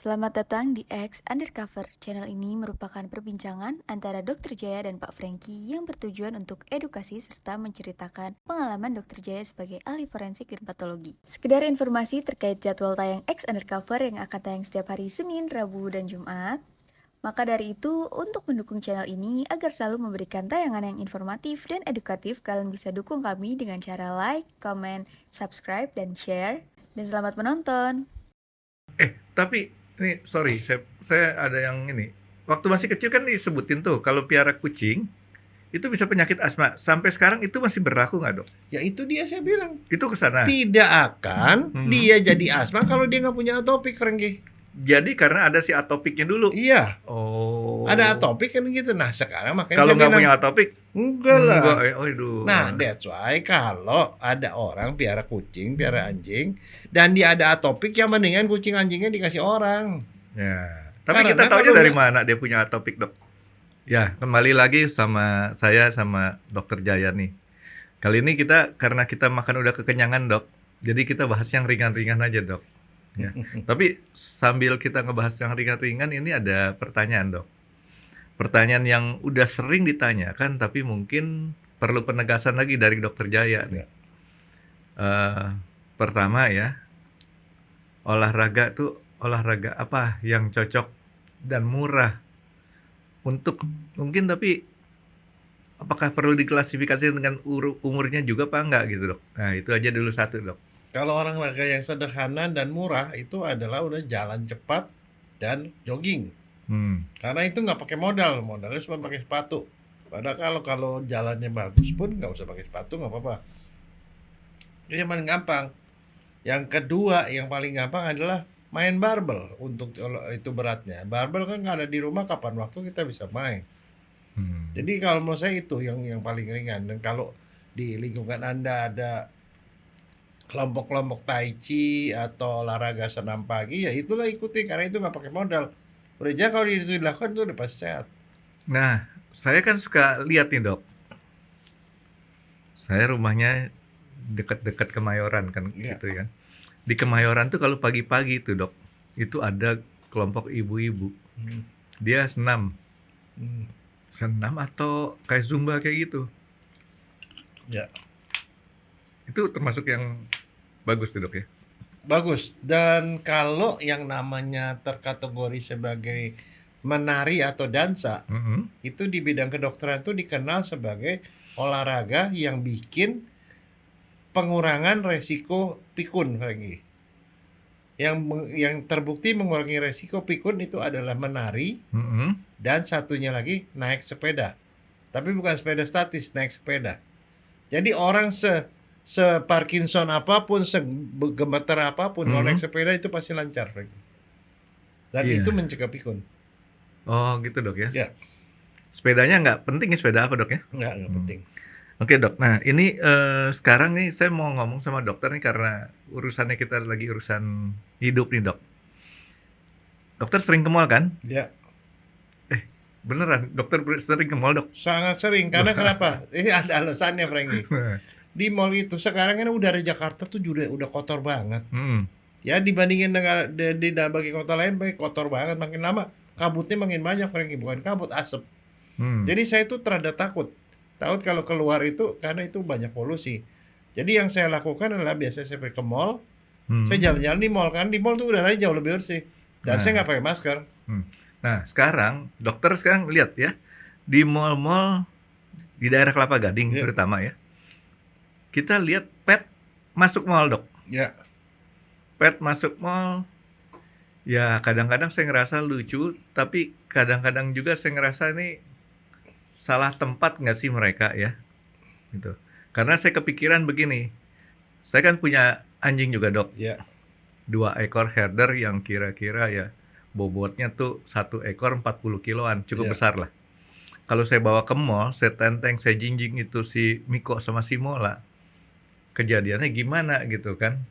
Selamat datang di X Undercover. Channel ini merupakan perbincangan antara Dr. Jaya dan Pak Franky yang bertujuan untuk edukasi serta menceritakan pengalaman Dr. Jaya sebagai ahli forensik dan patologi. Sekedar informasi terkait jadwal tayang X Undercover yang akan tayang setiap hari Senin, Rabu, dan Jumat. Maka dari itu, untuk mendukung channel ini agar selalu memberikan tayangan yang informatif dan edukatif, kalian bisa dukung kami dengan cara like, comment, subscribe, dan share. Dan selamat menonton! Tapi ini sorry, saya ada yang ini. Waktu masih kecil kan disebutin tuh kalau piara kucing itu bisa penyakit asma. Sampai sekarang itu masih berlaku nggak, Dok? Ya itu dia saya bilang. Itu ke sana. Tidak akan dia jadi asma kalau dia nggak punya atopik, Franky. Jadi karena ada si atopiknya dulu. Iya. Oh. Ada atopik kan gitu. Nah sekarang makanya kalau saya nggak bilang, punya atopik, enggak lah. Aduh. Nah that's why kalau ada orang piara kucing, piara anjing, dan dia ada atopik, ya mendingan kucing anjingnya dikasih orang. Ya. Tapi Karena kita tahunya kalau dari mana dia punya atopik, Dok? Ya, kembali lagi sama saya sama Dokter Jaya nih. Kali ini karena kita makan udah kekenyangan, Dok. Jadi kita bahas yang ringan-ringan aja, Dok. Ya. Tapi sambil kita ngebahas yang ringan-ringan, ini ada pertanyaan, Dok. Pertanyaan yang udah sering ditanyakan, tapi mungkin perlu penegasan lagi dari Dokter Jaya nih. Pertama ya, olahraga apa yang cocok dan murah untuk mungkin, tapi apakah perlu diklasifikasi dengan umurnya juga apa enggak gitu, Dok? Nah itu aja dulu satu, Dok. Kalau olahraga yang sederhana dan murah itu adalah udah jalan cepat dan jogging. Karena itu nggak pakai modalnya cuma pakai sepatu. Padahal kalau jalannya bagus pun nggak usah pakai sepatu, nggak apa-apa. Itu yang paling gampang. Yang kedua yang paling gampang adalah main barbel. Untuk itu beratnya, barbel kan nggak ada di rumah, kapan waktu kita bisa main. Jadi kalau menurut saya itu yang paling ringan. Dan kalau di lingkungan Anda ada kelompok-kelompok tai chi atau olahraga senam pagi, ya itulah ikuti, karena itu nggak pakai modal. Udah kalau itu dilakukan itu udah pasti sehat. Nah, saya kan suka lihat nih, Dok. Saya rumahnya dekat-dekat Kemayoran kan, gitu ya. Di Kemayoran tuh kalau pagi-pagi tuh, Dok, itu ada kelompok ibu-ibu. Dia senam atau kayak zumba kayak gitu. Ya. Itu termasuk yang bagus tuh, Dok ya. Bagus. Dan kalau yang namanya terkategori sebagai menari atau dansa, itu di bidang kedokteran itu dikenal sebagai olahraga yang bikin pengurangan resiko pikun, Franky. Yang terbukti mengurangi resiko pikun itu adalah menari, dan satunya lagi naik sepeda. Tapi bukan sepeda statis, naik sepeda. Jadi orang se-Parkinson apapun, segemeter apapun, kalau naik sepeda itu pasti lancar, Franky. Dan itu mencegah pikun. Oh gitu, Dok ya? Ya. Sepedanya nggak penting ya, sepeda apa, Dok ya? Nggak penting. Oke, Dok. Nah ini sekarang nih saya mau ngomong sama dokter nih karena urusannya kita lagi urusan hidup nih, Dok. Dokter sering ke mall kan? Ya. Beneran, dokter sering ke mall, Dok? Sangat sering. Karena kenapa? Ini ada alasannya, Franky. Di mall itu sekarang kan udara Jakarta tuh udah kotor banget. Ya dibandingin dengan di berbagai kota lain, kotor banget. Makin lama kabutnya makin banyak, Franky. Bukan kabut, asap. Jadi saya tuh terada takut kalau keluar itu, karena itu banyak polusi. Jadi yang saya lakukan adalah biasanya saya pergi ke mall, saya jalan-jalan di mall, kan di mall tuh udaranya jauh lebih bersih, dan saya nggak pakai masker. Nah sekarang dokter lihat ya, di mall-mall di daerah Kelapa Gading terutama ya, kita lihat pet masuk mall, Dok. Ya. Pet masuk mall, ya kadang-kadang saya ngerasa lucu, tapi kadang-kadang juga saya ngerasa ini salah tempat nggak sih mereka ya, gitu. Karena saya kepikiran begini, saya kan punya anjing juga, Dok. Ya. 2 ekor herder yang kira-kira ya bobotnya tuh 1 ekor 40 kiloan, cukup besar lah. Kalau saya bawa ke mall, saya tenteng, saya jinjing itu si Miko sama si Mola, kejadiannya gimana gitu kan.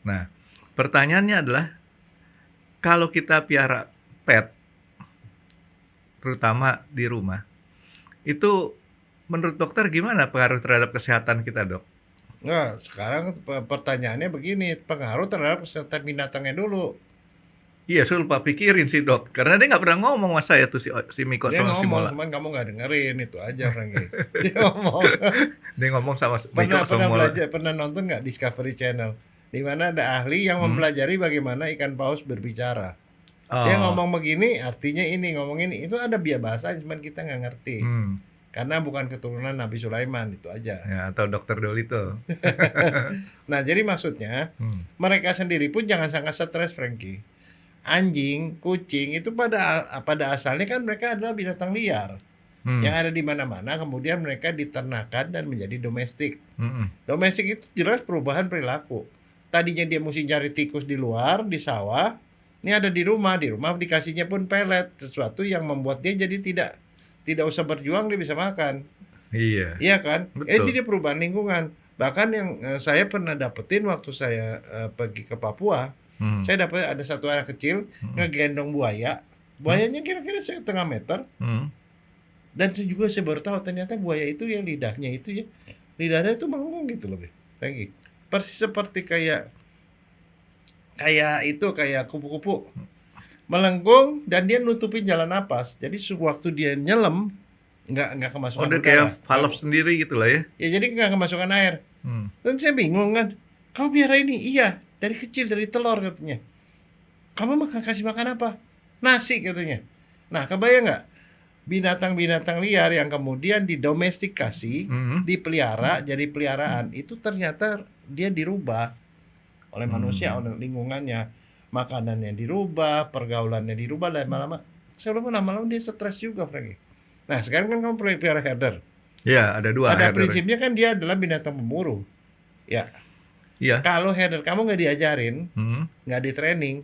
Nah, pertanyaannya adalah, kalau kita piara pet, terutama di rumah, itu menurut dokter gimana pengaruh terhadap kesehatan kita, Dok? Nah, sekarang pertanyaannya begini, pengaruh terhadap kesehatan binatangnya dulu. Iya, suruh Pak pikirin sih dok, karena dia nggak pernah ngomong sama saya tuh si Miko Dia sama si ngomong, Mola. cuman kamu nggak dengerin itu aja, Frankie. Dia ngomong. Dia ngomong sama Miko Pernah sama Mola. pernah nonton nggak Discovery Channel? Di mana ada ahli yang mempelajari bagaimana ikan paus berbicara. Dia Oh, ngomong begini, artinya ini, ngomong ini. Itu ada bahasa, cuman kita nggak ngerti. Karena bukan keturunan Nabi Sulaiman, itu aja. ya atau Dokter Dolito. Nah, jadi maksudnya mereka sendiri pun jangan sangat stres, Frankie. Anjing, kucing itu pada asalnya kan mereka adalah binatang liar yang ada di mana-mana. Kemudian mereka diternakan dan menjadi domestik. Domestik itu jelas perubahan perilaku. Tadinya dia mesti cari tikus di luar, di sawah. Ini ada di rumah dikasihnya pun pelet, sesuatu yang membuat dia jadi tidak usah berjuang, dia bisa makan. Iya. Iya kan? Betul. Jadi perubahan lingkungan. Bahkan yang saya pernah dapetin waktu saya pergi ke Papua, saya dapat ada satu anak kecil ngegendong buaya. Buayanya kira-kira setengah meter. Dan saya baru tahu ternyata buaya itu yang lidahnya itu melengkung gitu loh, Frankie. Persis seperti kayak kupu-kupu melengkung dan dia nutupin jalan napas. Jadi sewaktu dia nyelam nggak kemasukan Udah udara. kayak valve sendiri gitu lah ya. Ya jadi nggak kemasukan air. Dan saya bingung kan, kamu biara ini? Iya, dari kecil, dari telur katanya. Kamu kasih makan apa? Nasi katanya. Nah, kebayang nggak? Binatang-binatang liar yang kemudian didomestikasi, dipelihara, jadi peliharaan, itu ternyata dia dirubah oleh manusia, oleh lingkungannya. Makanannya dirubah, pergaulannya dirubah, lama-lama dia stres juga, Frankie. Nah, sekarang kan kamu pelihara herder. Iya, ada dua. Ada herder. prinsipnya kan dia adalah binatang pemburu. Ya. Iya. Kalau herder kamu nggak diajarin, nggak di training,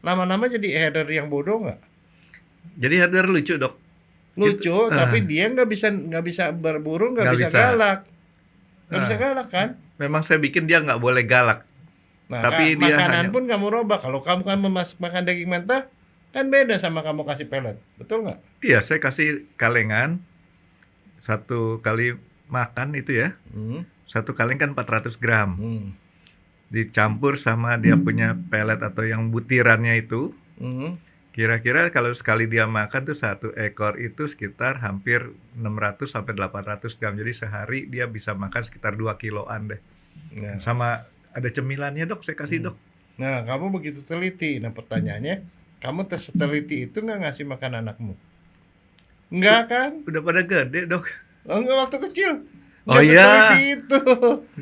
lama-lama jadi herder yang bodoh nggak? Jadi herder lucu dok. Lucu, tapi dia nggak bisa berburu, nggak bisa galak, nggak bisa galak kan? Memang saya bikin dia nggak boleh galak. Nah, Tapi dia makanan hanya- pun kamu robah. Kalau kamu kan makan daging mentah, kan beda sama kamu kasih pelet, betul nggak? Iya, saya kasih kalengan. Satu kali makan itu ya. Satu kaleng kan 400 gram. Dicampur sama dia punya pelet atau yang butirannya itu. Kira-kira kalau sekali dia makan tuh satu ekor itu sekitar hampir 600 sampai 800 gram. Jadi sehari dia bisa makan sekitar 2 kiloan deh. Nah, Sama ada cemilannya dok, saya kasih dok. nah, kamu begitu teliti. Nah, pertanyaannya, kamu seteliti itu nggak ngasih makan anakmu? Nggak kan? Udah pada gede dok. Oh, nggak, waktu kecil. Oh, Nggak iya. seteliti itu.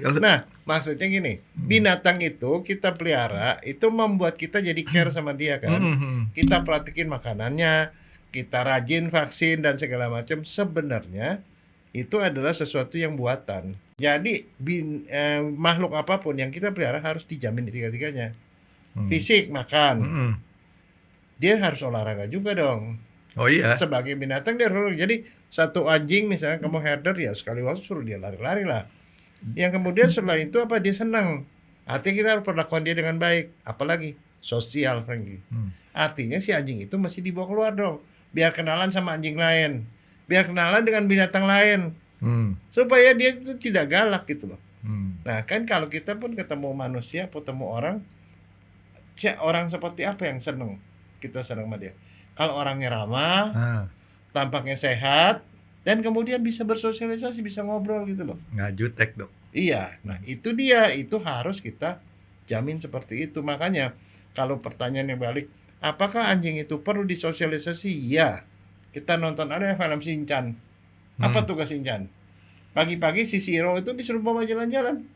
Kalau- Nah, maksudnya gini, binatang itu kita pelihara, itu membuat kita jadi care sama dia kan. Kita perhatikan makanannya, kita rajin vaksin dan segala macam. Sebenarnya itu adalah sesuatu yang buatan. Jadi makhluk apapun yang kita pelihara harus dijamin di tiga-tiganya. Fisik, makan. Dia harus olahraga juga dong. Oh iya. Sebagai binatang dia harus. Jadi satu anjing misalnya kamu herder ya sekali waktu suruh dia lari-lari lah. Yang kemudian setelah itu apa, dia senang. Artinya kita harus perlakukan dia dengan baik. Apalagi sosial, Frankie. Artinya si anjing itu mesti dibawa keluar dong. Biar kenalan sama anjing lain. Biar kenalan dengan binatang lain. Supaya dia itu tidak galak gitu loh. Nah kan kalau kita pun ketemu manusia, ketemu orang seperti apa yang seneng? Kita senang sama dia. Kalau orangnya ramah, tampaknya sehat, dan kemudian bisa bersosialisasi, bisa ngobrol gitu loh. Nggak jutek dok. Iya, nah itu dia, itu harus kita jamin seperti itu. Makanya kalau pertanyaannya balik, apakah anjing itu perlu disosialisasi? Ya, kita nonton ada film Shinchan. Apa tugas Shinchan? Pagi-pagi si Shiro itu disuruh bawa jalan-jalan,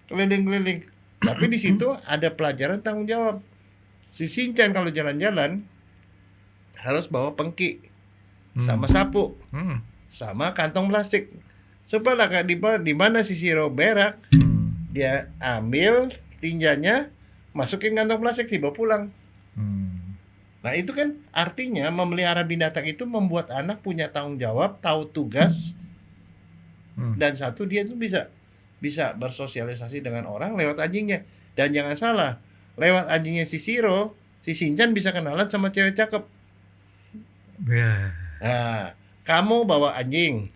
keliling-keliling. Tapi di situ ada pelajaran tanggung jawab. Si Shinchan kalau jalan-jalan harus bawa pengki, sama sapu, sama kantong plastik. Supaya di mana si Shiro berak, dia ambil tinjanya, masukin kantong plastik, dibawa pulang. Nah itu kan artinya memelihara binatang itu membuat anak punya tanggung jawab, tahu tugas, dan satu dia itu bisa bersosialisasi dengan orang lewat anjingnya. Dan jangan salah, lewat anjingnya si Shiro, si Shinchan bisa kenalan sama cewek cakep. Ya. Nah, kamu bawa anjing,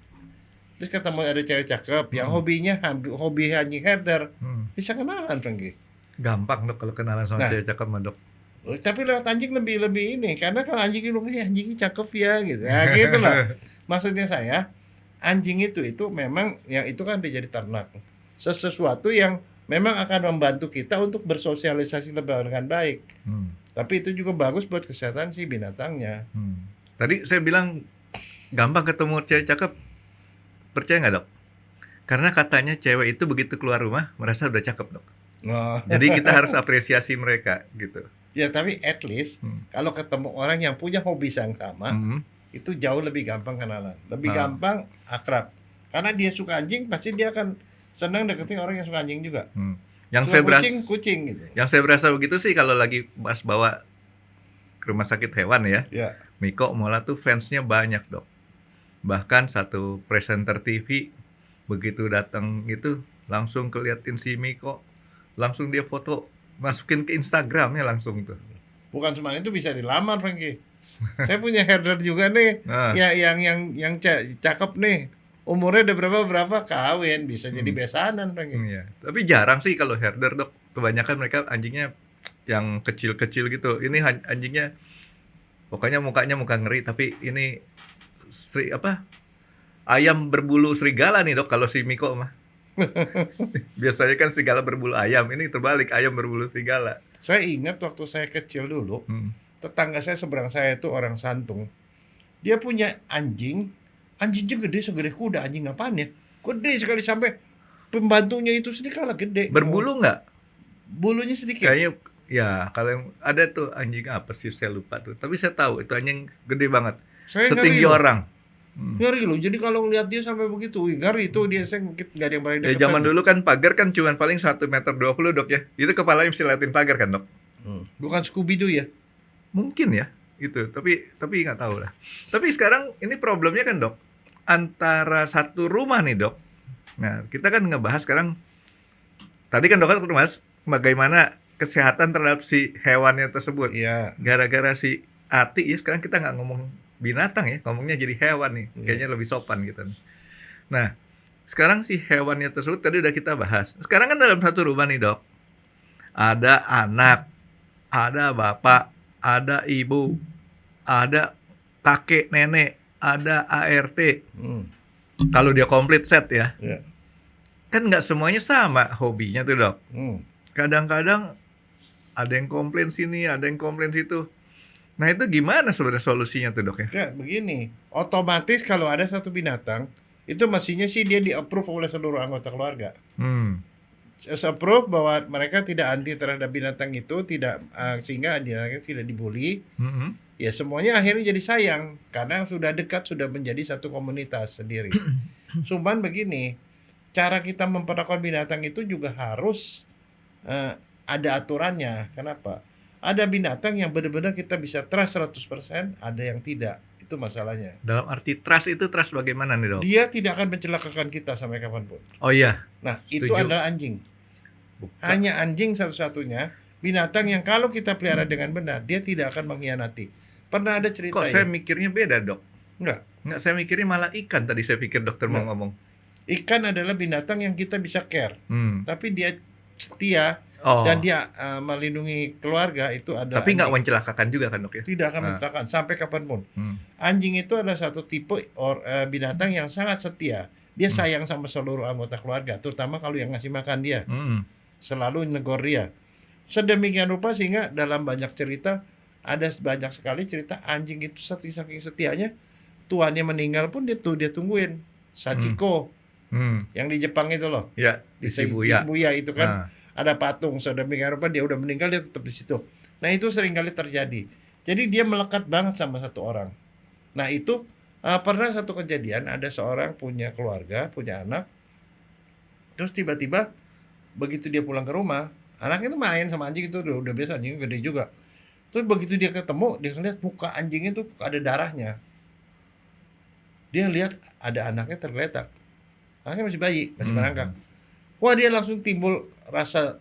terus ketemu ada cewek cakep yang hobinya hobi anjing herder, bisa kenalan, Frankie. Gampang dok kalau kenalan sama Nah. cewek cakep mah dok. Tapi lewat anjing lebih ini, karena kan anjing itu anjingnya cakep ya gitu. Ya gitu loh. Maksudnya saya, anjing itu memang yang itu kan dia jadi ternak. Sesuatu yang memang akan membantu kita untuk bersosialisasi lebih dengan baik. Tapi itu juga bagus buat kesehatan si binatangnya. Tadi saya bilang gampang ketemu cewek cakep. Percaya nggak, Dok? Karena katanya cewek itu begitu keluar rumah merasa udah cakep, Dok. Oh. Jadi kita harus apresiasi mereka gitu. Ya tapi at least kalau ketemu orang yang punya hobi yang sama, itu jauh lebih gampang kenalan, lebih gampang akrab. Karena dia suka anjing, pasti dia akan senang deketin orang yang suka anjing juga. Yang suka saya kucing gitu. Yang saya berasa begitu sih kalau lagi pas bawa ke rumah sakit hewan ya. Miko Mola tuh fansnya banyak, Dok. Bahkan satu presenter TV begitu datang itu langsung keliatin si Miko, langsung dia foto masukin ke Instagramnya langsung tuh. Bukan cuma itu, bisa dilamar, Frankie. Saya punya herder juga nih, ya yang cakep nih. Umurnya udah berapa kawin, bisa jadi besanan, Frankie. Iya. Tapi jarang sih kalau herder, Dok. Kebanyakan mereka anjingnya yang kecil-kecil gitu. Ini anjingnya pokoknya mukanya muka ngeri, tapi ini ayam berbulu serigala nih, Dok, kalau si Miko mah. Biasanya kan serigala berbulu ayam, ini terbalik, ayam berbulu serigala. Saya ingat waktu saya kecil dulu, tetangga saya seberang saya itu orang Santung. Dia punya anjingnya gede segede kuda. Anjing apaan ya? Gede sekali, sampai pembantunya itu sendiri kalah gede. Berbulu nggak? Bulunya sedikit. Kayaknya ya, kalau yang ada tuh anjing apa sih, saya lupa tuh. Tapi saya tahu itu anjing gede banget. Setinggi orang. Ngeri loh. Jadi kalau ngeliat dia sampai begitu, ngeri itu dia, saya mungkin nggak ada yang berani dekat. Ya zaman dulu kan pagar kan cuma paling 1,20 meter, Dok ya. Itu kepalanya mesti liatin pagar kan, Dok? Bukan Scooby-Doo ya? Mungkin ya, itu. Tapi nggak tahu lah. Tapi sekarang ini problemnya kan, Dok, antara satu rumah nih, Dok. Nah, kita kan ngebahas sekarang, tadi kan dokter mas bagaimana kesehatan terhadap si hewannya tersebut. Iya. Gara-gara si Ati ya, sekarang kita nggak ngomong binatang ya, ngomongnya jadi hewan nih. Kayaknya lebih sopan gitu. Nah, sekarang si hewannya tersebut tadi udah kita bahas. Sekarang kan dalam satu rumah nih, Dok, ada anak, ada bapak, ada ibu, ada kakek, nenek, ada ART. Kalau dia komplit set ya. Kan nggak semuanya sama hobinya tuh, Dok. Kadang-kadang ada yang komplain sini, ada yang komplain situ. Nah itu gimana sebenarnya solusinya tuh, Dok ya? Ya begini, otomatis kalau ada satu binatang, itu mestinya sih dia di-approve oleh seluruh anggota keluarga. Approve bahwa mereka tidak anti terhadap binatang itu, tidak sehingga dia tidak dibully. Ya semuanya akhirnya jadi sayang karena sudah dekat, sudah menjadi satu komunitas sendiri. Cuman begini, cara kita memperlakukan binatang itu juga harus ada aturannya. Kenapa? Ada binatang yang benar-benar kita bisa trust 100%, ada yang tidak. Itu masalahnya. Dalam arti trust itu trust bagaimana nih, Dok? Dia tidak akan mencelakakan kita sampai kapanpun. Oh iya. Nah, setuju. Itu adalah anjing. Hanya anjing satu-satunya binatang yang kalau kita pelihara dengan benar, dia tidak akan mengkhianati. Pernah ada cerita Kok saya mikirnya beda, Dok? Enggak, saya mikirnya malah ikan tadi saya pikir dokter mau ngomong. Ikan adalah binatang yang kita bisa care. Tapi dia setia. Dan dia melindungi keluarga, itu ada. Tapi nggak mencelakakan juga kan, Dok ya? Tidak akan mencelakakan sampai kapanpun. Anjing itu adalah satu tipe binatang yang sangat setia. Dia sayang sama seluruh anggota keluarga, terutama kalau yang ngasih makan dia. Selalu negor dia. Sedemikian rupa sehingga dalam banyak cerita, ada banyak sekali cerita anjing itu saking setianya, tuannya meninggal pun dia tungguin. Sachiko. Yang di Jepang itu loh. Ya, di Shibuya itu kan. Ada patung, sedemikian rupa dia udah meninggal, dia tetap di situ. Nah itu seringkali terjadi. Jadi dia melekat banget sama satu orang. Nah itu pernah satu kejadian, ada seorang punya keluarga, punya anak. Terus tiba-tiba begitu dia pulang ke rumah, anaknya itu main sama anjing itu, udah biasa, anjingnya gede juga. Terus begitu dia ketemu, dia lihat muka anjingnya itu ada darahnya. Dia lihat ada anaknya tergeletak. Anaknya masih bayi, masih merangkak. Wah, dia langsung timbul rasa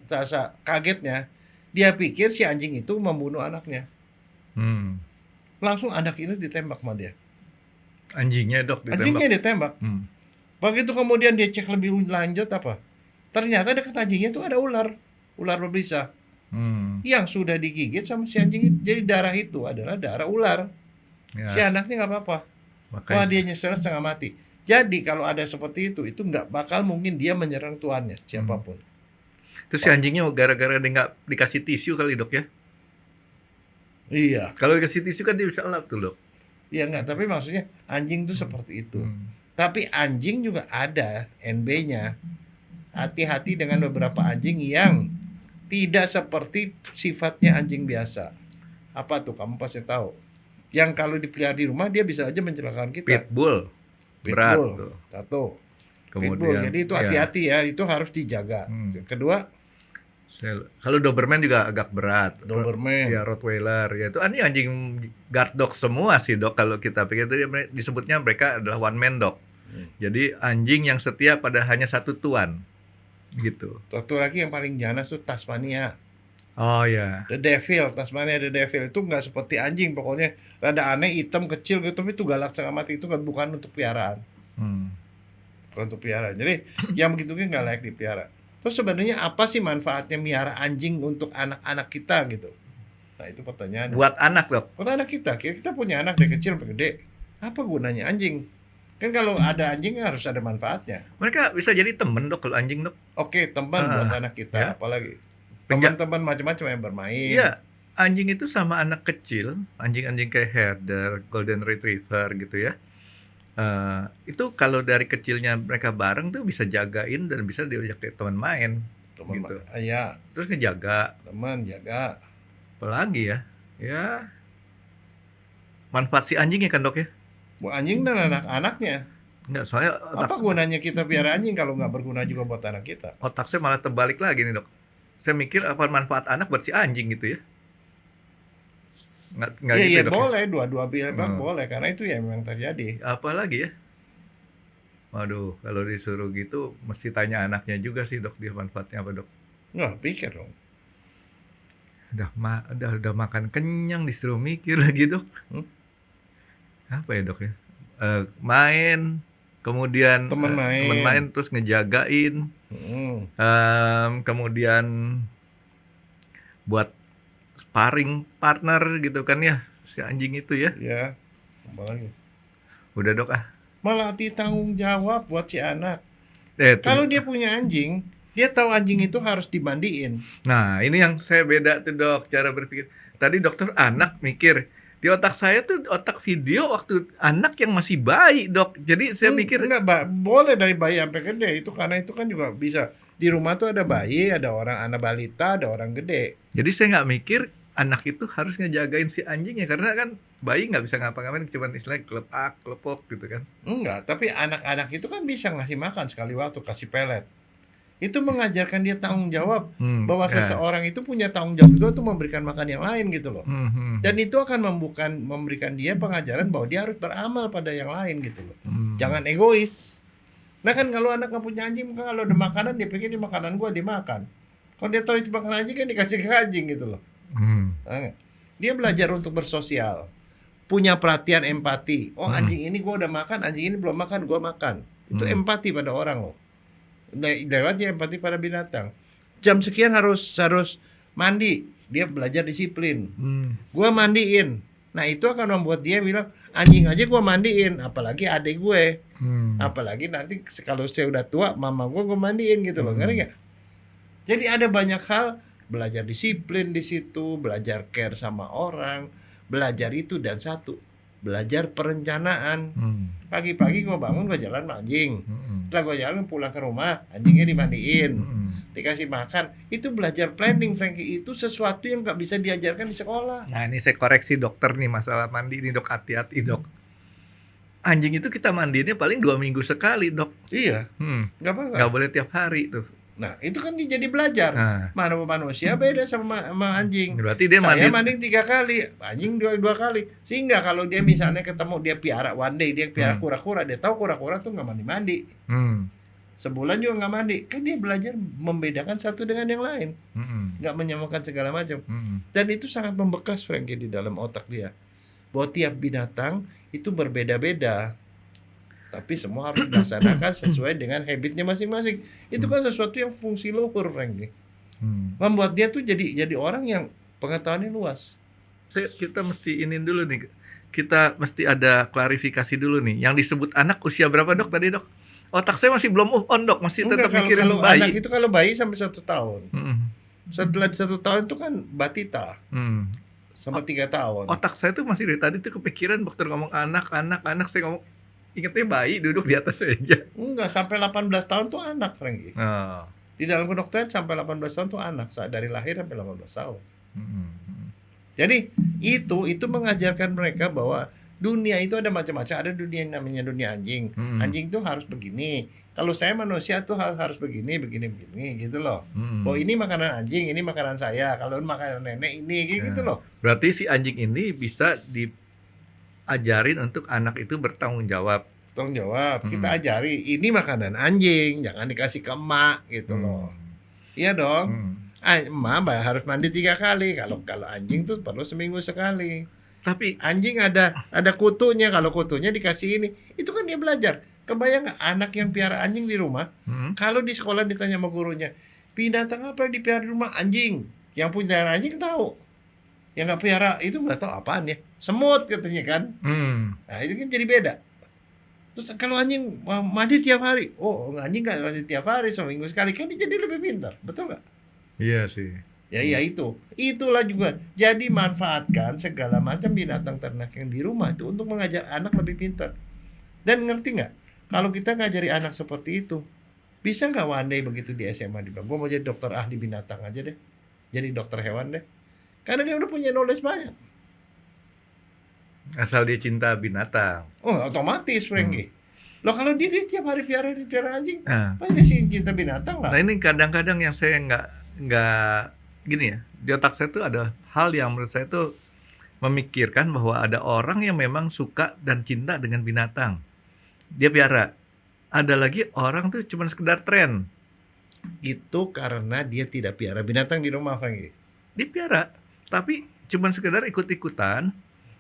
kagetnya. Dia pikir si anjing itu membunuh anaknya. Langsung anak itu ditembak sama dia. Anjingnya, Dok, ditembak. Anjingnya ditembak. Begitu kemudian dia cek lebih lanjut apa? Ternyata dekat anjingnya itu ada ular berbisa. Yang sudah digigit sama si anjing itu, jadi darah itu adalah darah ular. Ya, Si anaknya nggak apa-apa. Wah, makanya dia nyesel setengah mati. Jadi kalau ada seperti itu nggak bakal mungkin dia menyerang tuannya, siapapun. terus si anjingnya gara-gara dia nggak dikasih tisu kali dok ya. Iya. Kalau dikasih tisu kan dia bisa lap tuh dok. Iya nggak, tapi maksudnya anjing itu seperti itu. Tapi anjing juga ada NB-nya. Hati-hati dengan beberapa anjing yang tidak seperti sifatnya anjing biasa. Apa tuh? Kamu pasti tahu. Yang kalau dipelihara di rumah dia bisa aja mencelakakan kita. Pitbull. Berat Pitbull. tuh. Satu. Kemudian Pitbull. Jadi itu ya, hati-hati ya, itu harus dijaga. Kedua, kalau Doberman juga agak berat. Doberman. Ya Rottweiler. Ya itu anjing guard dog semua sih dok. Kalau kita pikir itu disebutnya mereka adalah one man dog. Jadi anjing yang setia pada hanya satu tuan. Gitu. Satu lagi yang paling ganas tuh Tasmania. Oh ya. The Devil, Tasmania The Devil itu nggak seperti anjing, pokoknya rada aneh, hitam, kecil gitu, tapi itu galak setengah mati, itu bukan untuk piaraan. Bukan untuk piaraan. Jadi yang begitu nggak layak dipelihara. Terus sebenarnya apa sih manfaatnya miara anjing untuk anak-anak kita gitu? Nah itu pertanyaan. Buat anak dok. Buat anak kita punya anak dari kecil sampai gede. Apa gunanya anjing? Kan kalau ada anjing harus ada manfaatnya. Mereka bisa jadi temen dok kalau anjing dok. Oke, teman buat anak kita, ya. apalagi teman-teman macam-macam yang bermain. Iya, anjing itu sama anak kecil, anjing-anjing kayak herder, golden retriever gitu ya. Itu kalau dari kecilnya mereka bareng tuh bisa jagain dan bisa diajak ke teman main. Teman gitu. ya. Terus ngejaga. Teman jaga. Apalagi ya? Ya. Manfaat si anjingnya kan dok ya? Bu anjing dan anak-anaknya. Enggak, soalnya Apa gunanya kita piara anjing kalau nggak berguna juga buat anak kita? otak saya malah terbalik lagi nih dok. Saya mikir apa manfaat anak buat si anjing gitu ya? Nggak gitu Iya dok. boleh, dua-dua bilang boleh, karena itu ya memang terjadi. Apalagi ya? Waduh, kalau disuruh gitu mesti tanya anaknya juga sih dok, dia manfaatnya apa dok? Nggak pikir dong. Udah makan kenyang disuruh mikir lagi dok. Apa ya dok ya? Main, kemudian Temen main. terus ngejagain, kemudian buat sparring partner gitu kan ya si anjing itu ya. Ya, apalagi. Udah dok ah. Malah ditanggung jawab buat si anak. Tuh. Kalau dia punya anjing, dia tahu anjing itu harus dimandiin. Nah ini yang saya beda tuh dok, cara berpikir. Tadi dokter anak mikir, di otak saya tuh otak video waktu anak yang masih bayi dok. Jadi saya mikir enggak boleh dari bayi sampai gede, itu karena itu kan juga bisa di rumah tuh ada bayi, ada orang anak balita, ada orang gede. Jadi saya nggak mikir anak itu harus ngejagain si anjingnya, karena kan bayi nggak bisa ngapa-ngapain, cuma istilahnya klepok gitu kan. Enggak, tapi anak-anak itu kan bisa ngasih makan sekali waktu, kasih pelet. Itu mengajarkan dia tanggung jawab, bahwa seseorang itu punya tanggung jawab juga untuk memberikan makan yang lain gitu loh. Dan itu akan memberikan dia pengajaran bahwa dia harus beramal pada yang lain gitu loh. Jangan egois. Nah kan kalau anak nggak punya anjing, kalau ada makanan dia pikir ini makanan gua, dia makan. Kalau dia tahu itu makan anjing kan dikasih ke anjing gitu loh. Nah, dia belajar untuk bersosial, punya perhatian, empati. Oh anjing ini gua udah makan, anjing ini belum makan, gua makan. Itu empati pada orang loh. Lewatnya empati pada binatang. Jam sekian harus mandi, dia belajar disiplin. Gua mandiin. Nah itu akan membuat dia bilang anjing aja gua mandiin, apalagi adik gue. Apalagi nanti kalau saya udah tua, mama gua mandiin gitu loh, ngerti nggak? Jadi ada banyak hal, belajar disiplin di situ, belajar care sama orang, belajar itu, dan satu, belajar perencanaan. Pagi-pagi gue bangun, gue jalan sama anjing. Setelah gue jalan pulang ke rumah, anjingnya dimandiin, dikasih makan. Itu belajar planning, Frankie. Itu sesuatu yang nggak bisa diajarkan di sekolah. Nah ini saya koreksi dokter nih masalah mandi nih dok, hati-hati dok. Anjing itu kita mandiinnya paling 2 minggu sekali dok. Iya, nggak apa-apa. Nggak boleh tiap hari tuh. Nah itu kan dia jadi belajar. Mana manusia beda sama anjing. Berarti dia Saya mandi 3 kali, anjing 2 kali. Sehingga kalau dia misalnya ketemu, dia piara one day, dia piara kura-kura, dia tahu kura-kura tuh nggak mandi. Sebulan juga nggak mandi. Kan dia belajar membedakan satu dengan yang lain, nggak menyamakan segala macam. Dan itu sangat membekas, Frankie, di dalam otak dia, bahwa tiap binatang itu berbeda-beda. Tapi semua harus dilaksanakan sesuai dengan habitnya masing-masing. Itu kan sesuatu yang fungsi luhur, Frankie. Membuat dia tuh jadi orang yang pengetahuannya luas. Kita mesti ini dulu nih. Kita mesti ada klarifikasi dulu nih. Yang disebut anak usia berapa dok tadi dok? Otak saya masih belum move on dok, masih tetap Enggak, mikirin kalau bayi. anak itu kalau bayi sampai 1 tahun. Mm. Setelah 1 tahun itu kan batita sama 3 tahun. Otak saya tuh masih dari tadi tuh kepikiran dokter ngomong anak, saya ngomong ingetnya bayi duduk di atas meja. Enggak, sampai 18 tahun tuh anak, Frankie. Oh. Di dalam kedokteran sampai 18 tahun tuh anak, saat dari lahir sampai 18 tahun. Mm. Jadi itu mengajarkan mereka bahwa dunia itu ada macam-macam. Ada dunia yang namanya dunia anjing. Anjing tuh harus begini. Kalau saya manusia tuh harus begini gitu loh. Oh ini makanan anjing, ini makanan saya. Kalau makanan nenek ini gitu loh. Berarti si anjing ini bisa diajarin untuk anak itu bertanggung jawab. Tanggung jawab. Kita ajari ini makanan anjing, jangan dikasih ke emak gitu loh. Iya dong. Emak harus mandi 3 kali. Kalau anjing tuh perlu seminggu sekali. Tapi anjing ada kutunya. Kalau kutunya dikasih ini, itu kan dia belajar. Kebayang nggak anak yang piara anjing di rumah? Kalau di sekolah ditanya sama gurunya, binatang apa yang dipelihara di rumah? Anjing. Yang punya anjing tahu. Yang nggak pelihara itu nggak tahu apaan ya. Semut katanya kan. Nah itu kan jadi beda. Terus kalau anjing mandi tiap hari, anjing nggak mandi tiap hari, seminggu sekali, kan dia jadi lebih pintar, betul nggak? iya sih. Ya itulah juga. Jadi manfaatkan segala macam binatang ternak yang di rumah itu untuk mengajar anak lebih pintar. Dan ngerti nggak? Kalau kita ngajari anak seperti itu, bisa nggak one day begitu di SMA dibilang, gue mau jadi dokter ahli binatang aja deh, jadi dokter hewan deh, karena dia udah punya knowledge banyak. Asal dia cinta binatang. Otomatis, Frankie. Loh kalau dia tiap hari piara anjing, Nah, pasti sih cinta binatang lah. nah ini kadang-kadang yang saya nggak gini ya, di otak saya tuh ada hal yang menurut saya tuh memikirkan bahwa ada orang yang memang suka dan cinta dengan binatang, dia piara. Ada lagi orang tuh cuma sekedar tren, Itu karena dia tidak piara binatang di rumah, Frankie. dia piara tapi cuma sekedar ikut-ikutan.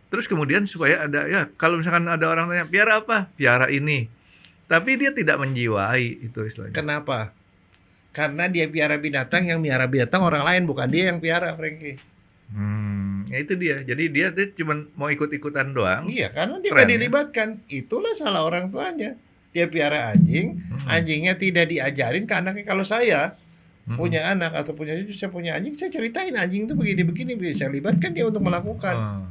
Terus kemudian supaya ada, ya kalau misalkan ada orang tanya piara apa, piara ini, tapi dia tidak menjiwai itu istilahnya. Kenapa? Karena dia piara binatang, yang piara binatang orang lain, bukan dia yang piara, Frankie. Ya itu dia. Jadi dia cuma mau ikut-ikutan doang. Iya, karena dia Keren, nggak ya? dilibatkan. Itulah salah orang tuanya. Dia piara anjing, anjingnya tidak diajarin ke anaknya. Kalau saya punya anak atau punya cucu, saya punya anjing, saya ceritain anjing itu begini, saya libatkan dia untuk melakukan.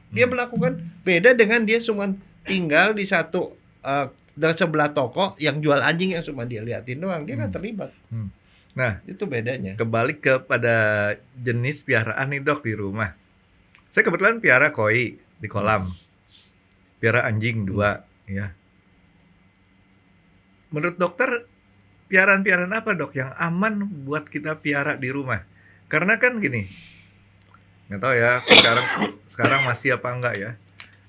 Dia melakukan, beda dengan dia cuma tinggal di satu sebelah toko yang jual anjing yang cuma dia liatin doang, dia nggak terlibat. Nah, Itu bedanya. kembali kepada jenis piaraan nih dok di rumah. Saya kebetulan piara koi di kolam, piara anjing 2, ya. Menurut dokter, piaraan-piaraan apa dok yang aman buat kita piara di rumah? Karena kan gini, nggak tahu ya sekarang masih apa enggak ya.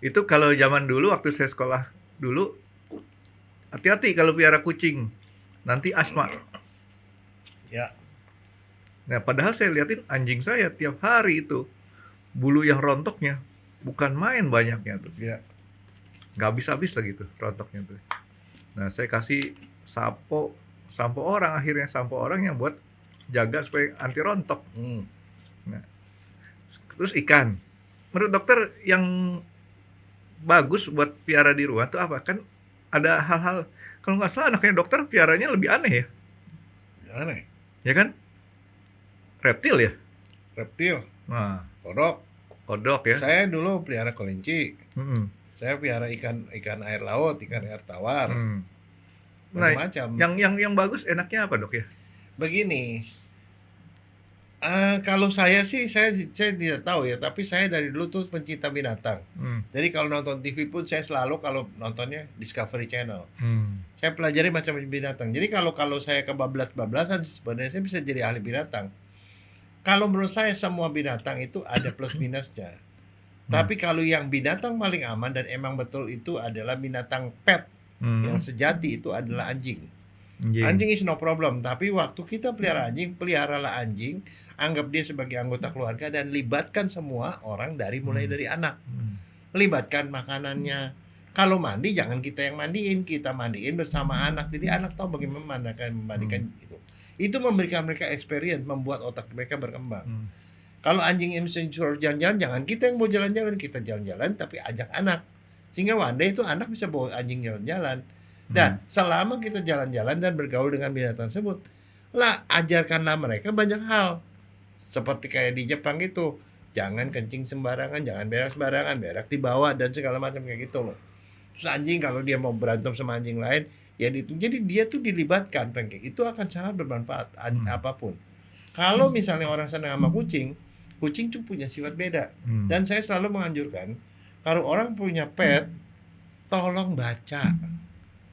Itu kalau zaman dulu waktu saya sekolah dulu, hati-hati kalau piara kucing, nanti asma. Ya. Nah, padahal saya liatin anjing saya tiap hari itu bulu yang rontoknya bukan main banyaknya tuh. Ya. Nggak habis-habis lagi tuh rontoknya tuh. Nah, saya kasih sampo orang yang buat jaga supaya anti rontok. Nah, terus ikan. Menurut dokter yang bagus buat piara di rumah tuh apa? Kan ada hal-hal, kalau nggak salah anaknya dokter piaranya lebih aneh ya. Aneh. Ya kan? Reptil ya? Reptil, Nah, kodok. ya. Saya dulu pelihara kelinci. Mm-mm. Saya pelihara ikan air laut, ikan air tawar, Nah, macam-macam. yang bagus enaknya apa dok ya? Begini, kalau saya sih saya tidak tahu ya, tapi saya dari dulu tuh pencinta binatang. Jadi kalau nonton TV pun saya selalu kalau nontonnya Discovery Channel. Saya pelajari macam binatang. Jadi kalau saya kebablasan sebenarnya saya bisa jadi ahli binatang. Kalau menurut saya semua binatang itu ada plus minusnya. Tapi kalau yang binatang paling aman dan emang betul itu adalah binatang pet, yang sejati itu adalah anjing. Anjing is no problem, tapi waktu kita pelihara anjing, peliharalah anjing, anggap dia sebagai anggota keluarga dan libatkan semua orang mulai dari anak. Libatkan makanannya. Kalau mandi jangan kita yang mandiin, kita mandiin bersama anak. Jadi anak tahu bagaimana memandikan itu. Itu memberikan mereka experience, membuat otak mereka berkembang. Hmm. Kalau anjing yang suruh jalan-jalan, jangan kita yang mau jalan-jalan, kita jalan-jalan tapi ajak anak. Sehingga one day itu anak bisa bawa anjing jalan-jalan. Dan selama kita jalan-jalan dan bergaul dengan binatang tersebut, lah ajarkanlah mereka banyak hal. Seperti kayak di Jepang itu, jangan kencing sembarangan, jangan berak sembarangan, berak di bawah dan segala macam kayak gitu loh. Terus anjing kalau dia mau berantem sama anjing lain, ya jadi dia tuh dilibatkan, kayak itu akan sangat bermanfaat apapun. Kalau misalnya orang senang sama kucing, kucing tuh punya sifat beda. Dan saya selalu menganjurkan kalau orang punya pet, tolong baca.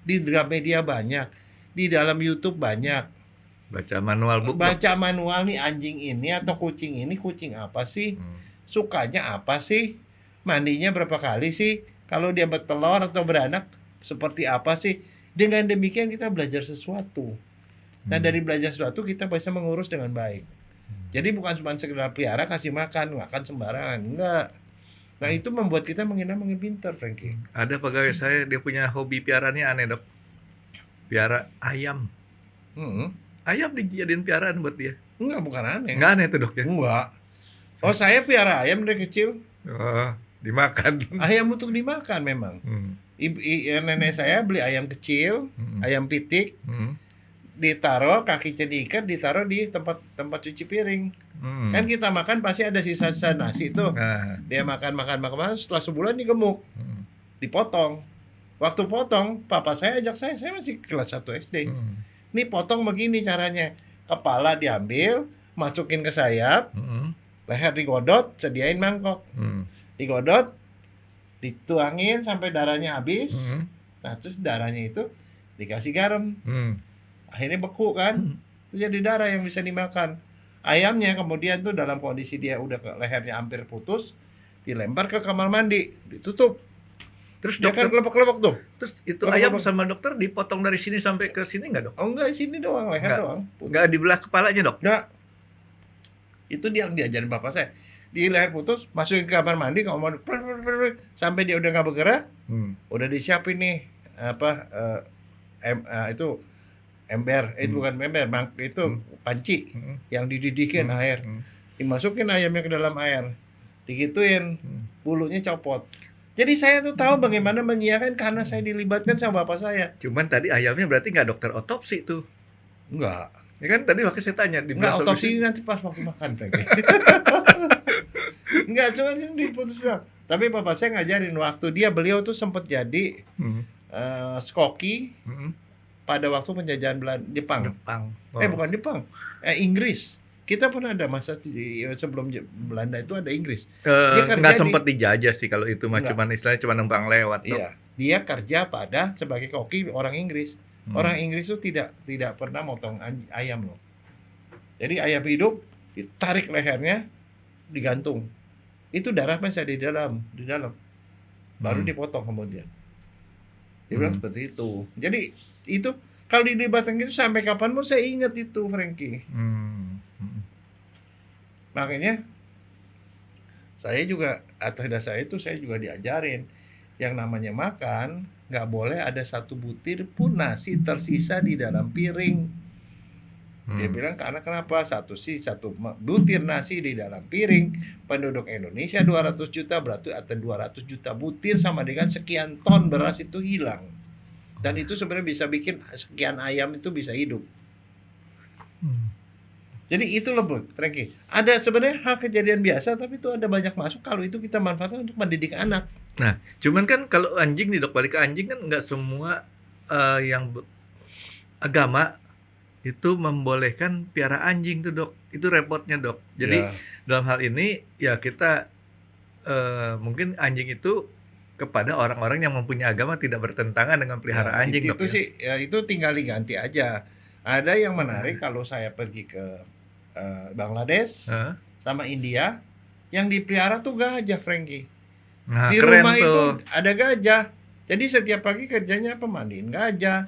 Di Gramedia banyak, di dalam YouTube banyak. Baca manual book. Baca manual nih anjing ini atau kucing ini kucing apa sih? Sukanya apa sih? Mandinya berapa kali sih? Kalau dia bertelur atau beranak seperti apa sih? Dengan demikian kita belajar sesuatu. Nah dari belajar sesuatu kita bisa mengurus dengan baik. Jadi bukan cuma sekedar pelihara kasih makan sembarangan, enggak. Nah itu membuat kita makin pintar, Frankie. Ada pegawai saya, dia punya hobi piaraannya aneh, Dok. Piara ayam. Ayam dijadiin piaraan buat dia. Enggak, bukan aneh. Enggak aneh tuh, Dok, ya? Enggak. Oh, saya piara ayam dari kecil. Oh, dimakan. Ayam untuk dimakan memang. Nenek saya beli ayam kecil, ayam pitik, ditaruh kakinya diikat, ditaruh di tempat cuci piring. Kan kita makan pasti ada sisa-sisa nasi tuh. Dia makan setelah sebulan digemuk. Dipotong. Waktu potong, papa saya ajak saya masih kelas 1 SD. Nih potong begini caranya. Kepala diambil, masukin ke sayap, leher digodot, sediain mangkok. Digodot, dituangin sampai darahnya habis. Nah, terus darahnya itu dikasih garam. Akhirnya beku kan. Itu jadi darah yang bisa dimakan. Ayamnya kemudian tuh dalam kondisi dia udah lehernya hampir putus, dilempar ke kamar mandi, ditutup. Terus Dia kan kelepek-kelepek tuh. Terus itu ayam sama dokter dipotong dari sini sampai ke sini nggak, Dok? Oh enggak, sini doang, leher doang. Nggak dibelah kepalanya, Dok? Enggak. Itu dia yang diajarin bapak saya. Di leher putus, masukin ke kamar mandi, kalau mau sampai dia udah nggak bergerak, udah disiapin nih itu ember, itu bukan ember, itu panci yang dididikin air. Dimasukin ayamnya ke dalam air, digituin, bulunya copot. Jadi saya tuh tahu bagaimana menyiapkan karena saya dilibatkan sama bapak saya. Cuman tadi ayamnya berarti nggak dokter otopsi tuh? Enggak. Ya kan tadi waktu saya tanya di Enggak, otopsi nanti pas waktu makan lagi. Enggak, cuma diputus doang. Tapi bapak saya ngajarin waktu beliau tuh sempat jadi skoki pada waktu penjajahan Jepang. Oh. Bukan Jepang. Inggris. Kita pernah ada masa sebelum Belanda itu ada Inggris. Nggak sempat dijajah sih kalau itu mah, cuman istilahnya cuma numpang lewat. Iya. Dia kerja sebagai koki orang Inggris. Orang Inggris itu tidak pernah motong ayam loh. Jadi ayam hidup ditarik lehernya, digantung. Itu darah masih ada di dalam. Baru dipotong kemudian. Dia bilang seperti itu. Jadi itu kalau dilibatkan gitu sampai kapan mau saya ingat itu, Frankie. Makanya saya juga atas dasar itu saya juga diajarin yang namanya makan nggak boleh ada satu butir pun nasi tersisa di dalam piring. Dia bilang karena kenapa? Satu butir nasi di dalam piring, penduduk Indonesia 200 juta, berarti ada 200 juta butir sama dengan sekian ton beras itu hilang. Dan itu sebenarnya bisa bikin sekian ayam itu bisa hidup. Jadi itu loh, Frankie. Ada sebenarnya hal kejadian biasa, tapi itu ada banyak masuk kalau itu kita manfaatkan untuk mendidik anak. Nah, cuman kan kalau anjing nih, Dok, balik ke anjing kan nggak semua yang agama itu membolehkan piara anjing tuh, Dok. Itu repotnya, Dok. Jadi dalam hal ini ya kita mungkin anjing itu kepada orang-orang yang mempunyai agama tidak bertentangan dengan pelihara anjing, Dok. Itu sih ya itu tinggal diganti aja. Ada yang menarik kalau saya pergi ke Bangladesh sama India, yang dipelihara tuh gajah, Frankie. Nah, di rumah tuh. Itu ada gajah. Jadi setiap pagi kerjanya apa? Mandiin gajah.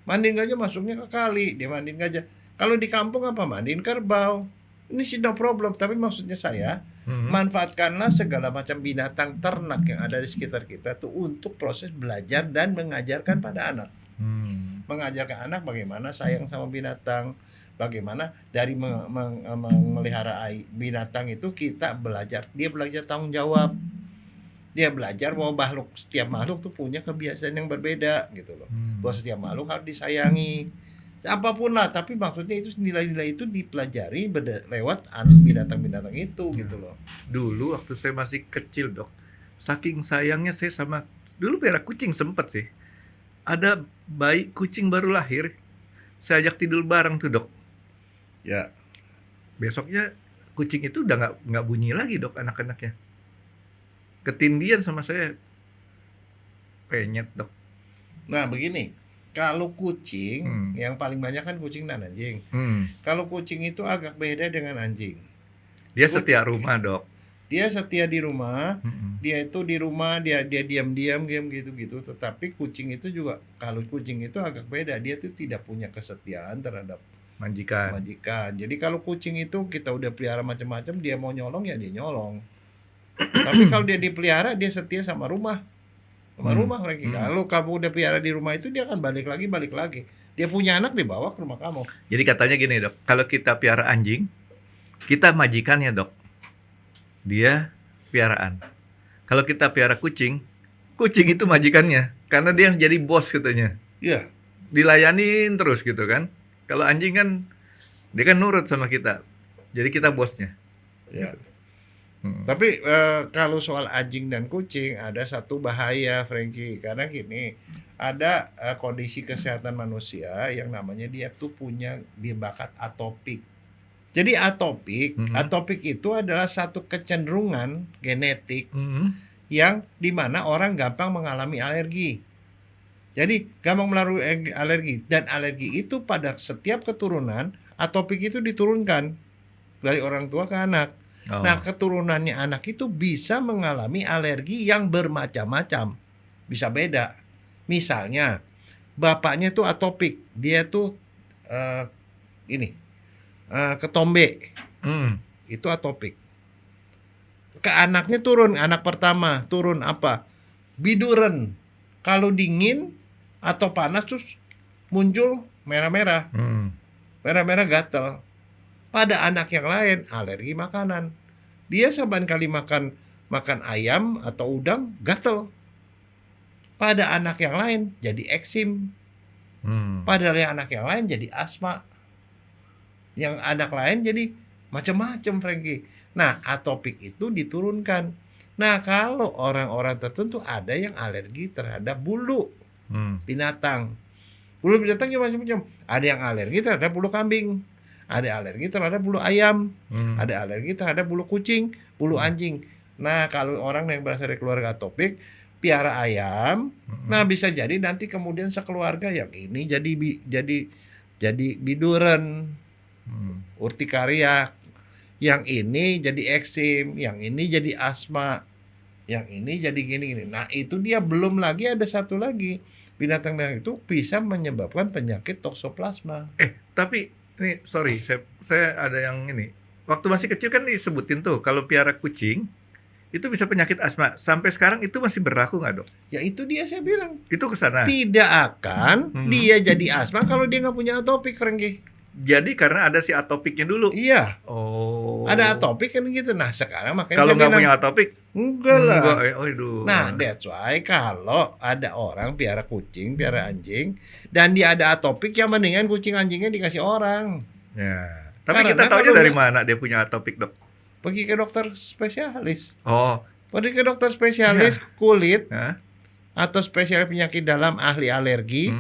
Mandiin gajah masuknya ke kali, dia mandiin gajah. Kalau di kampung apa? Mandiin kerbau. Ini sih no problem, tapi maksudnya saya manfaatkanlah segala macam binatang ternak yang ada di sekitar kita tuh untuk proses belajar dan mengajarkan pada anak. Mengajarkan anak bagaimana sayang sama binatang, bagaimana dari memelihara binatang itu kita belajar, dia belajar tanggung jawab. Dia belajar bahwa setiap makhluk tuh punya kebiasaan yang berbeda gitu loh. Bahwa setiap makhluk harus disayangi. Apapun lah, tapi maksudnya itu nilai-nilai itu dipelajari lewat binatang-binatang itu gitu loh. Dulu waktu saya masih kecil, Dok, saking sayangnya saya sama, dulu pelihara kucing sempet sih. Ada bayi kucing baru lahir, saya ajak tidur bareng tuh, Dok. Ya. Besoknya kucing itu udah nggak bunyi lagi, Dok, anak-anaknya. Ketindian sama saya. Penyet, Dok. Nah begini, kalau kucing yang paling banyak kan kucing dan anjing. Kalau kucing itu agak beda dengan anjing. Dia setia rumah, Dok. Dia setia di rumah. Dia itu di rumah dia diam-diam gitu-gitu. Tetapi kucing itu juga, kalau kucing itu agak beda, dia tuh tidak punya kesetiaan terhadap majikan. Jadi kalau kucing itu kita udah pelihara macam-macam, dia mau nyolong ya dia nyolong. Tapi kalau dia dipelihara, dia setia sama rumah. Rumah mereka. Kalau kamu udah pelihara di rumah itu, dia akan balik lagi. Dia punya anak, dibawa ke rumah kamu. Jadi katanya gini, Dok, kalau kita pelihara anjing, kita majikannya, Dok. Dia piaraan. Kalau kita pelihara kucing, kucing itu majikannya, karena dia yang jadi bos katanya. Iya. Dilayanin terus gitu kan. Kalau anjing kan dia kan nurut sama kita. Jadi kita bosnya. Ya. Tapi kalau soal anjing dan kucing ada satu bahaya, Frankie. Karena gini, ada kondisi kesehatan manusia yang namanya dia tuh punya bakat atopik. Jadi atopik itu adalah satu kecenderungan genetik yang dimana orang gampang mengalami alergi. Jadi gampang melalui alergi, dan alergi itu pada setiap keturunan atopik itu diturunkan dari orang tua ke anak. Nah, keturunannya anak itu bisa mengalami alergi yang bermacam-macam. Bisa beda. Misalnya, bapaknya tuh atopik, dia tuh ketombe. Itu atopik. Ke anaknya turun, anak pertama turun apa? Biduren. Kalau dingin atau panas terus muncul merah-merah. Merah-merah gatal. Pada anak yang lain alergi makanan. Dia saban kali makan ayam atau udang gatal. Pada anak yang lain jadi eksim. Pada anak yang lain jadi asma. Yang anak lain jadi macam-macam, Frankie. Nah, atopik itu diturunkan. Nah, kalau orang-orang tertentu ada yang alergi terhadap bulu binatang. Bulu binatang juga macam-macam. Ada yang alergi terhadap bulu kambing. Ada alergi terhadap bulu ayam. Ada alergi terhadap bulu kucing, bulu anjing. Nah, kalau orang yang berasal dari keluarga atopik, piara ayam, nah bisa jadi nanti kemudian sekeluarga yang ini jadi biduren, urtikaria, yang ini jadi eksim, yang ini jadi asma, yang ini jadi gini-gini. Nah, itu dia belum lagi ada satu lagi. Binatang itu bisa menyebabkan penyakit toksoplasma. Tapi ini sorry, saya ada yang ini. Waktu masih kecil kan disebutin tuh kalau piara kucing itu bisa penyakit asma. Sampai sekarang itu masih berlaku nggak, Dok? Ya itu dia saya bilang. Itu kesana. Tidak akan dia jadi asma kalau dia nggak punya atopik, Frankie. Jadi karena ada si atopiknya dulu. Iya. Oh. Ada atopik kan gitu. Nah sekarang makanya kalau nggak punya atopik, enggak lah. Nah, that's why kalau ada orang piara kucing, piara anjing, dan dia ada atopik, ya mendingan kucing anjingnya dikasih orang. Ya. Tapi karena kita tahu dari mana dia punya atopik, Dok? Pergi ke dokter spesialis. Oh. Pergi ke dokter spesialis kulit atau spesialis penyakit dalam, ahli alergi.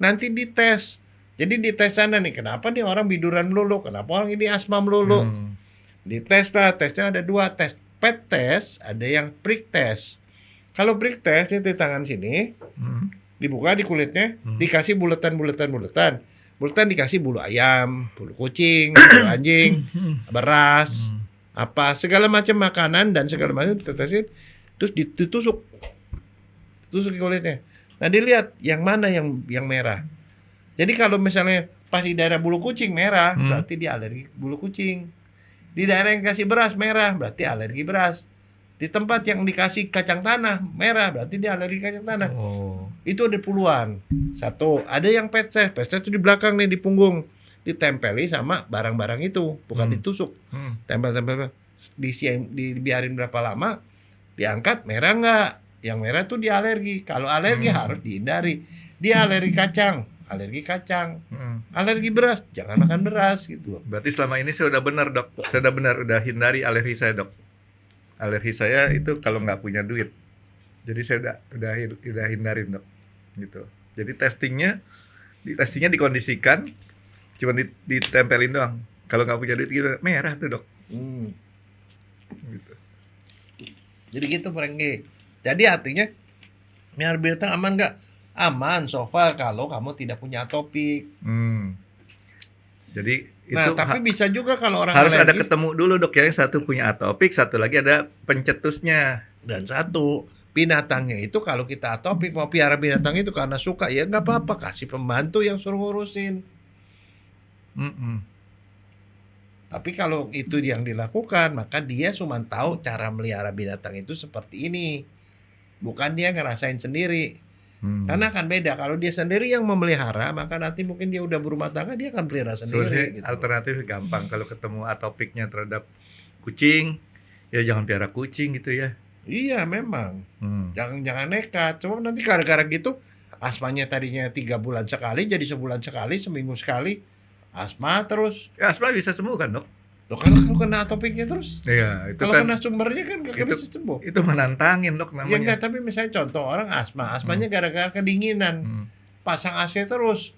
Nanti dites. Jadi dites sana nih, kenapa nih orang biduran melulu, kenapa orang ini asma melulu. Dites lah, tesnya ada 2 tes. PET test, ada yang prick test. Kalau prick test di tangan sini, dibuka di kulitnya, dikasih buletan. Buletan dikasih bulu ayam, bulu kucing, bulu anjing, beras, apa segala macam makanan dan segala macam ditetesin, terus ditusuk di kulitnya. Nah, dilihat yang mana yang merah. Jadi kalau misalnya pas di daerah bulu kucing merah, berarti dia alergi bulu kucing. Di daerah yang kasih beras merah, berarti alergi beras. Di tempat yang dikasih kacang tanah merah, berarti dia alergi kacang tanah. Itu ada puluhan. Satu, ada yang PET test itu di belakang nih, di punggung. ditempeli sama barang-barang itu, bukan ditusuk. Tempel-tempel, dibiarin berapa lama, diangkat merah nggak? Yang merah tuh dia alergi. Kalau alergi harus dihindari. Dia alergi kacang, alergi beras, jangan makan beras gitu. Berarti selama ini saya udah benar dok, saya udah hindari alergi saya dok. Alergi saya itu kalau nggak punya duit. Jadi saya udah hindarin dok, gitu. Jadi testingnya dikondisikan, cuma ditempelin doang. Kalau nggak punya duit gitu merah tuh dok. Gitu. Jadi gitu Franky. Jadi artinya melihara binatang aman nggak? Aman so far kalau kamu tidak punya atopik. Jadi Nah, itu tapi bisa juga kalau orang harus ada alergi. ketemu dulu dok ya, yang satu punya atopik, satu lagi ada pencetusnya. Dan satu, binatangnya itu kalau kita atopik mau piara binatang itu karena suka, ya nggak apa-apa, kasih pembantu yang suruh ngurusin. Tapi kalau itu yang dilakukan, maka dia cuma tahu cara melihara binatang itu seperti ini. Bukan dia ngerasain sendiri. Karena akan beda. Kalau dia sendiri yang memelihara, maka nanti mungkin dia udah berumah tangga, dia akan pelihara Sebenarnya sendiri. Gitu. alternatif gampang. Kalau ketemu atopiknya terhadap kucing, ya jangan piara kucing gitu ya. Iya memang. Jangan nekat. Cuma nanti gara-gara gitu, asmanya tadinya 3 bulan sekali, jadi sebulan sekali, seminggu sekali. Asma terus. Ya, asma bisa sembuh kan dok? Loh kalau kena atopiknya terus, Iya, itu kalau kan kena sumbernya kan gak bisa sembuh. itu menantangin dok namanya. Ya enggak, tapi misalnya contoh orang asmanya gara-gara kedinginan, pasang AC terus,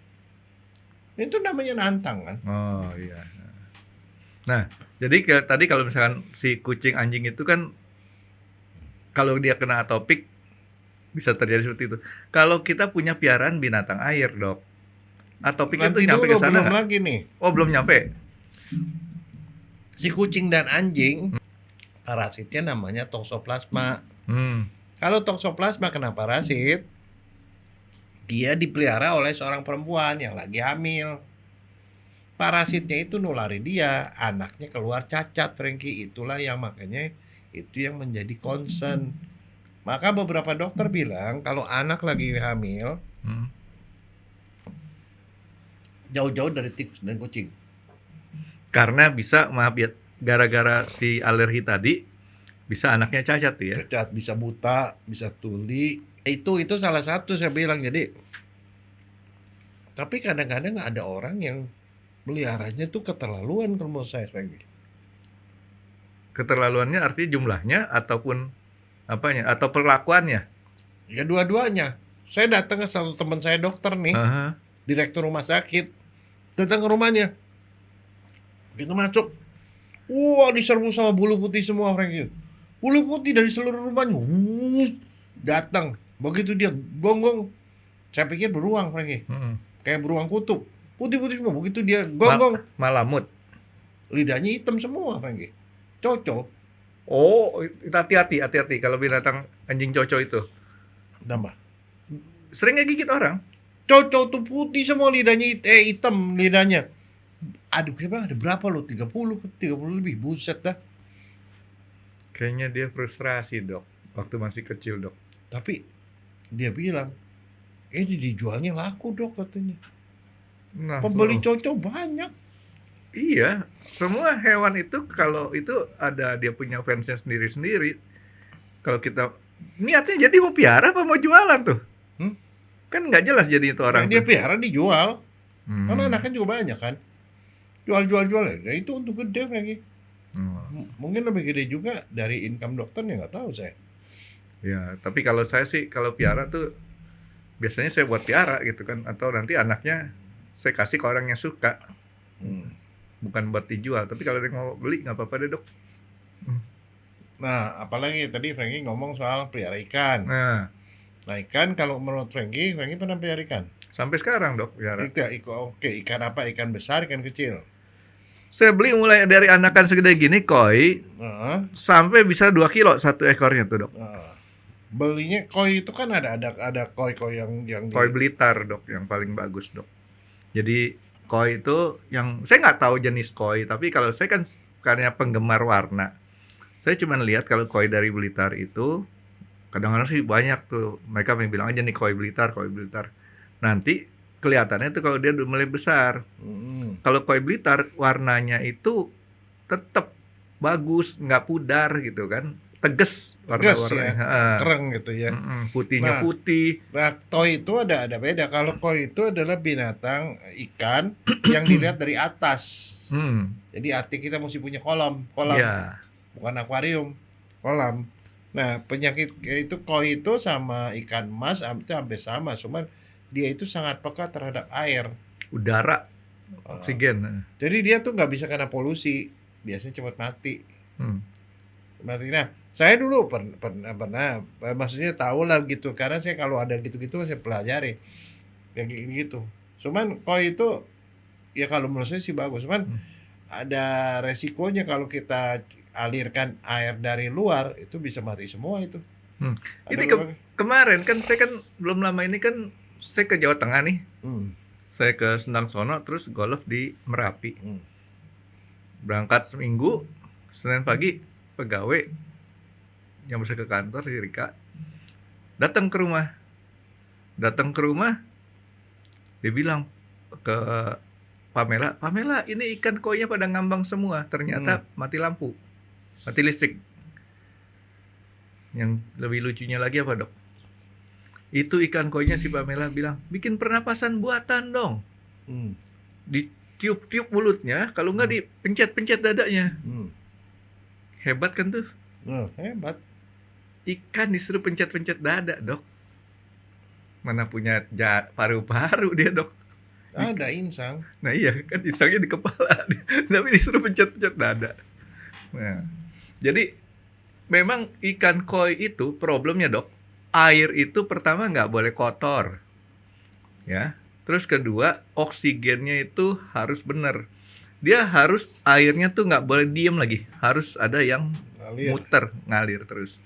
itu namanya nantang kan. Oh iya. Nah, jadi tadi kalau misalkan si kucing anjing itu kan kalau dia kena atopik bisa terjadi seperti itu. Kalau kita punya piaraan binatang air dok, atopiknya Nanti itu nyampe dulu, ke sana belum nggak? lagi nih. Oh belum nyampe. Si kucing dan anjing, parasitnya namanya toxoplasma. Kalau toxoplasma kena parasit, dia dipelihara oleh seorang perempuan yang lagi hamil. Parasitnya itu nulari dia, anaknya keluar cacat, Franky. Itulah yang makanya itu yang menjadi concern. Maka beberapa dokter bilang kalau anak lagi hamil, jauh-jauh dari tikus dan kucing. Karena bisa, maaf ya, gara-gara si alergi tadi bisa anaknya cacat tuh ya. Cacat, bisa buta, bisa tuli. Itu salah satu saya bilang. Jadi, tapi kadang-kadang ada orang yang meliharanya tuh keterlaluan kalau menurut saya, Franky. Keterlaluannya artinya jumlahnya ataupun apanya atau perlakuannya. Ya dua-duanya. Saya datang ke satu teman saya dokter nih, direktur rumah sakit, datang ke rumahnya. Begitu masuk, wah diserbu sama bulu putih semua orang itu. Bulu putih dari seluruh rumahnya, datang. Begitu dia gonggong, saya pikir beruang, Franky. Kayak beruang kutub, putih-putih semua. Begitu dia gonggong, Malamut. lidahnya hitam semua, Franky. Cocok. Oh, hati-hati kalau binatang anjing coco itu. Nambah. Sering gigit orang. Cocok tuh putih semua lidahnya, hitam lidahnya. Aduh, saya bilang ada berapa lo? 30 lebih, buset dah. Kayaknya dia frustrasi dok, waktu masih kecil dok. Tapi dia bilang, ini dijualnya laku dok katanya. Nah, Pembeli cocok banyak. Iya, semua hewan itu kalau itu ada dia punya fansnya sendiri-sendiri. Kalau kita niatnya jadi mau piara apa mau jualan tuh? Kan nggak jelas jadi itu orang. Nah, dia piara dijual. Karena Hmm. anaknya juga banyak kan. Jual. Nah, itu untuk gede lagi. Mungkin lebih gede juga dari income dokternya, nggak tahu saya. Ya, tapi kalau saya sih kalau piara tuh biasanya saya buat piara gitu kan, atau nanti anaknya saya kasih ke orang yang suka. Bukan buat dijual, tapi kalau ada yang mau beli nggak apa-apa deh dok. Nah, apalagi tadi Franky ngomong soal pelihara ikan. Nah, ikan kalau menurut Franky pernah pelihara ikan? Sampai sekarang dok piara. Oke, ikan apa? Ikan besar, ikan kecil? Saya beli mulai dari anakan segede gini koi sampai bisa 2 kilo satu ekornya tuh dok. Belinya koi itu kan ada koi yang Koi Blitar dok yang paling bagus dok. Jadi koi itu yang saya nggak tahu jenis koi, tapi kalau saya kan karena penggemar warna, saya cuma lihat kalau koi dari Blitar itu kadang-kadang sih banyak tuh mereka bilang aja nih koi Blitar. Nanti kelihatannya tuh kalau dia udah mulai besar. Kalau koi Blitar warnanya itu tetap bagus, nggak pudar gitu kan, tegas Tegas warna-warnanya. ya, kereng gitu ya. Putihnya Nah, putih. Nah, koi itu ada beda. Kalau koi itu adalah binatang ikan yang dilihat dari atas. Jadi arti kita mesti punya kolam, Ya. bukan akuarium, kolam. Nah, penyakit itu koi itu sama ikan mas itu hampir sama, cuman dia itu sangat peka terhadap air. Udara, Uh, oksigen. Jadi dia tuh nggak bisa kena polusi, biasanya cepat mati. Mati. Nah, saya dulu pernah, maksudnya tahu lah gitu, karena saya kalau ada gitu-gitu saya pelajari kayak gitu. Cuman koi itu ya kalau menurut saya sih bagus, cuman ada resikonya kalau kita alirkan air dari luar itu bisa mati semua itu. Ini kemarin kan saya kan belum lama ini kan saya ke Jawa Tengah nih. Saya ke Sendang Sono terus golf di Merapi. Berangkat seminggu, Senin pagi pegawai yang bisa ke kantor di Rika datang ke rumah. Dia bilang ke Pamela ini ikan koinya pada ngambang semua. Ternyata mati lampu, mati listrik. Yang lebih lucunya lagi apa, Dok? Itu ikan koinya si Pamela bilang, bikin pernapasan buatan dong. Ditiup-tiup mulutnya, kalau nggak dipencet-pencet dadanya. Hebat kan tuh? Hebat. Ikan disuruh pencet-pencet dada, Dok. Mana punya paru-paru dia, Dok. Ada insang. Nah iya, kan insangnya di kepala. Tapi disuruh pencet-pencet dada. Nah, jadi memang ikan koi itu problemnya, Dok. Air itu pertama nggak boleh kotor, ya. Terus kedua, oksigennya itu harus benar. Dia harus airnya tuh nggak boleh diem lagi, harus ada yang ngalir terus.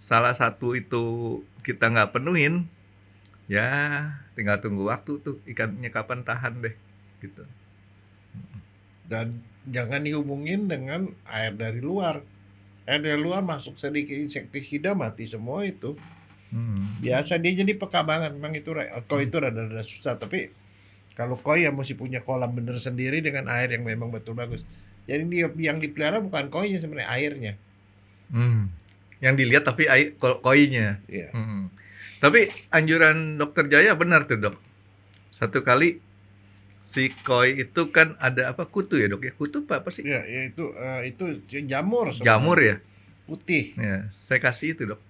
Salah satu itu kita nggak penuhin, ya tinggal tunggu waktu tuh ikannya kapan tahan deh, gitu. Dan jangan dihubungin dengan air dari luar. Air dari luar masuk sedikit insektisida mati semua itu. Biasa dia jadi peka banget. Memang itu koi itu rada-rada susah, tapi kalau koi ya mesti punya kolam bener sendiri dengan air yang memang betul bagus. Jadi dia yang dipelihara bukan koinya sebenarnya, airnya. Yang dilihat tapi koinya. Iya. Tapi anjuran Dokter Jaya benar tuh, Dok. Satu kali si koi itu kan ada apa, kutu ya, Dok ya? Kutu apa sih? Iya, itu jamur sebenarnya. Jamur ya? Putih. Ya, saya kasih itu, Dok.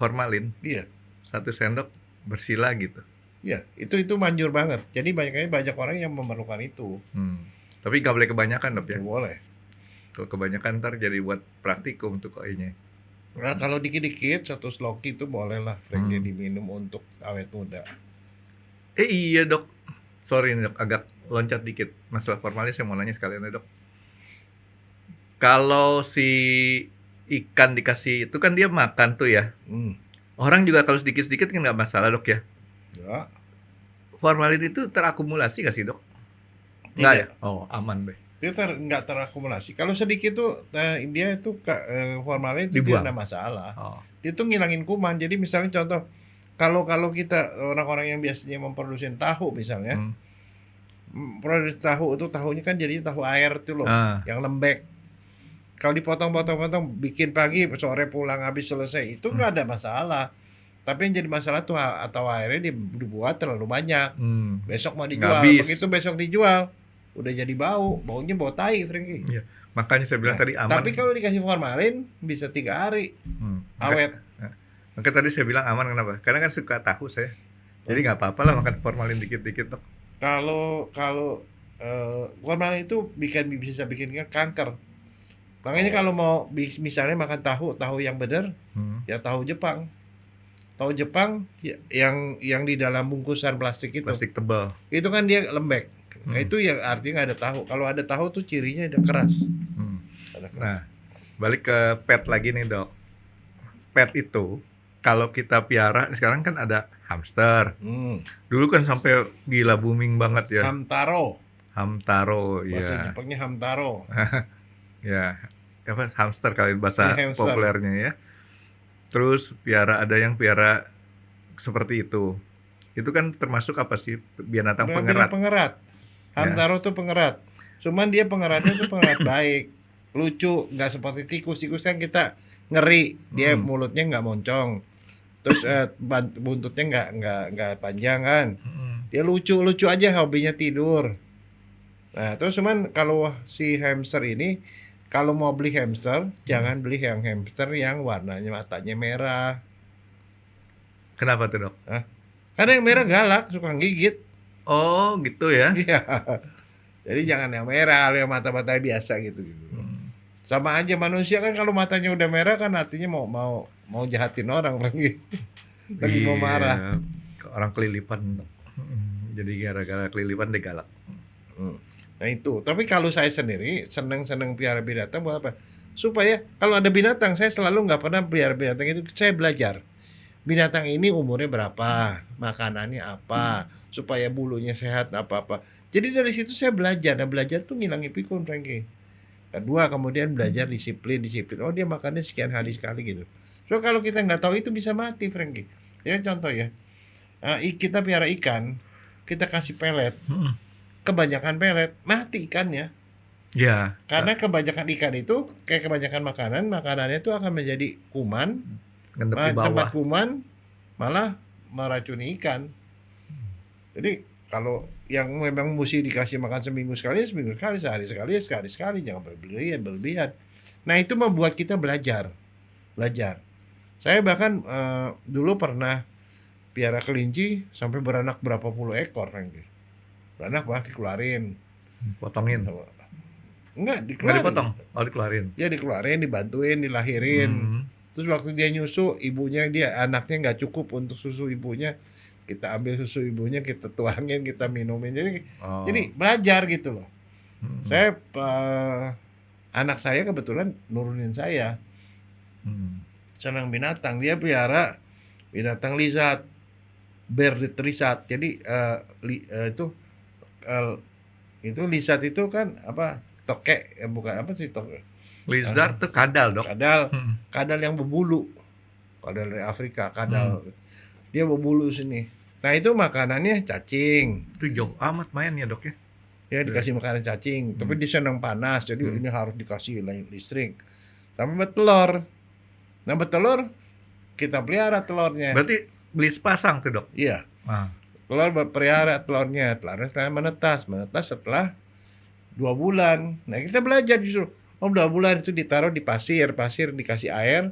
Formalin. Iya. 1 sendok bersila gitu. Iya, itu manjur banget. Jadi banyak orang yang memerlukan itu. Tapi nggak boleh kebanyakan, Dok ya? Boleh. Kalau kebanyakan ntar jadi buat praktikum untuk koinya. Nah, kalau dikit-dikit 1 sloki itu boleh lah, Frank, diminum untuk awet muda. Iya, Dok. Sorry nih, Dok, agak loncat dikit. Masalah formalin saya mau nanya sekalian ya, Dok. Kalau si ikan dikasih itu kan dia makan tuh ya. Orang juga kalau sedikit-sedikit kan nggak masalah, Dok ya. Ya. Formalin itu terakumulasi nggak sih, Dok? Nggak ya? Oh, aman deh. Dia nggak terakumulasi. Kalau sedikit tuh dia itu formalin itu Dibuang. tidak ada masalah. Dia tuh ngilangin kuman. Jadi misalnya contoh, kalau kita orang-orang yang biasanya memproduksi tahu misalnya, produksi tahu itu tahunya kan jadinya tahu air tuh loh, yang lembek. Kalau dipotong-potong, bikin pagi, sore pulang habis selesai, itu nggak ada masalah. Tapi yang jadi masalah tuh atau airnya dibuat terlalu banyak. Besok mau dijual, begitu besok dijual, udah jadi baunya bau tai, Franky. Iya. Makanya saya bilang tadi aman. Tapi kalau dikasih formalin bisa 3 hari awet. Makanya tadi saya bilang aman, kenapa? Karena kan suka tahu saya. Jadi nggak apa-apa lah makan formalin dikit-dikit, Dok. Kalau formalin itu bisa bikin kanker. Makanya kalau mau misalnya makan tahu yang benar, ya tahu Jepang. Tahu Jepang yang di dalam bungkusan plastik itu. Plastik tebal. Itu kan dia lembek. Nah, itu yang artinya nggak ada tahu. Kalau ada tahu tuh cirinya udah keras. Nah, balik ke pet lagi nih, Dok. Pet itu kalau kita piara, sekarang kan ada hamster. Dulu kan sampai gila booming banget ya. Hamtaro, bahasa ya. Jepangnya hamtaro. Ya, apa hamster kali bahasa populernya ya. Terus ada yang piara seperti itu. Itu kan termasuk apa sih? Binatang Binatang pengerat. pengerat. Ya. Hamtaro tuh pengerat. Cuman dia pengeratnya tuh pengerat baik, lucu, nggak seperti tikus. Tikus kan kita ngeri, dia mulutnya nggak moncong, terus buntutnya nggak panjang kan. Dia lucu aja, hobinya tidur. Nah terus cuman kalau si hamster ini, kalau mau beli hamster, jangan beli yang hamster yang warnanya matanya merah. Kenapa tuh, Dok? Hah? Karena yang merah galak, suka gigit. Oh, gitu ya. Iya. Jadi jangan yang merah, yang mata-mata biasa gitu. Sama aja manusia kan, kalau matanya udah merah kan artinya mau jahatin orang lagi. Lagi mau marah. Orang kelilipan, Dok. Jadi gara-gara kelilipan dia galak. Nah itu. Tapi kalau saya sendiri seneng piara binatang buat apa? Supaya kalau ada binatang, saya selalu nggak pernah piara binatang itu, saya belajar. Binatang ini umurnya berapa, makanannya apa, supaya bulunya sehat apa-apa. Jadi dari situ saya belajar. Nah belajar tuh ngilangin pikun, Frankie. Kedua, kemudian belajar disiplin. Oh dia makannya sekian hari sekali gitu. So kalau kita nggak tahu itu bisa mati, Frankie. Ya contoh ya, kita piara ikan, kita kasih pelet, kebanyakan pelet mati ikannya. Ya. Karena kebanyakan ikan itu kayak kebanyakan makanannya itu akan menjadi kuman. Ngendep di bawah. Tempat kuman malah meracuni ikan. Jadi kalau yang memang mesti dikasih makan seminggu sekali, sehari sekali, jangan berlebihan. Nah itu membuat kita belajar. Saya bahkan dulu pernah piara kelinci sampai beranak berapa puluh ekor, beranak malah dikeluarin. Potongin. Enggak, Nggak dipotong. Oh, dikeluarin. Ya dikeluarin, dibantuin, dilahirin. Terus waktu dia nyusu, anaknya nggak cukup untuk susu ibunya, kita ambil susu ibunya, kita tuangin, kita minumin. Jadi belajar gitu loh. Saya anak saya kebetulan nurunin saya. Senang binatang, dia piara binatang lizard, bear lizard. Jadi itu lizard itu kan apa? Tokek, bukan apa sih tokek? Lizard tuh kadal, Dok. Kadal yang berbulu. Kadal dari Afrika, dia berbulu sini. Nah, itu makanannya cacing. Itu jauh amat main ya, Dok ya. Ya dikasih makanan cacing, tapi dia senang panas, jadi ini harus dikasih listrik. Sampai bertelur. Nah, bertelur kita pelihara telurnya. Berarti beli sepasang tuh, Dok. Iya. Telur berpelihara telurnya setelah menetas setelah 2 bulan. Nah, kita belajar justru. 2 bulan itu ditaruh di pasir dikasih air,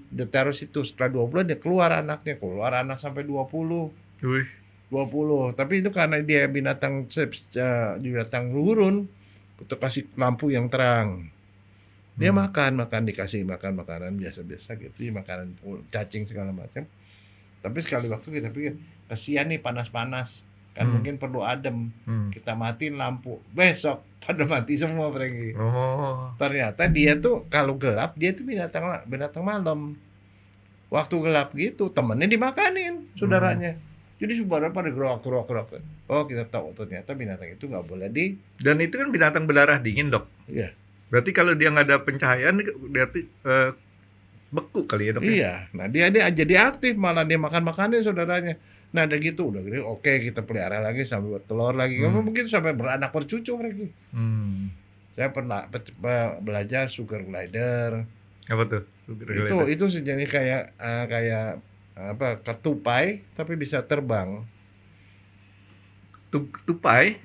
ditaruh situ. Setelah 2 bulan dia keluar anak sampai 20. Wih. 20. Tapi itu karena dia binatang gurun, kita kasih lampu yang terang. Dia makan dikasih makanan biasa-biasa gitu, makanan cacing segala macam. Tapi sekali waktu kita pikir, kasihan nih panas-panas. Kan mungkin perlu adem. Kita matiin lampu. Besok pada mati semua, Frankie. Ternyata dia tuh kalau gelap, dia tuh binatang malam. Waktu gelap gitu, temennya dimakanin saudaranya. Jadi saudara pada gerak. Oh, kita tahu ternyata binatang itu nggak boleh Dan itu kan binatang berdarah dingin, Dok. Iya. Berarti kalau dia nggak ada pencahayaan, berarti beku kali ya, Dok. Iya. Nah dia jadi aktif, malah dia makanin saudaranya. Nah udah gitu, oke, kita pelihara lagi sampai buat telur lagi. Mungkin sampai beranak bercucu lagi. Saya pernah belajar sugar glider. Apa tuh? Itu sejenis kayak apa, ketupai tapi bisa terbang. Tupai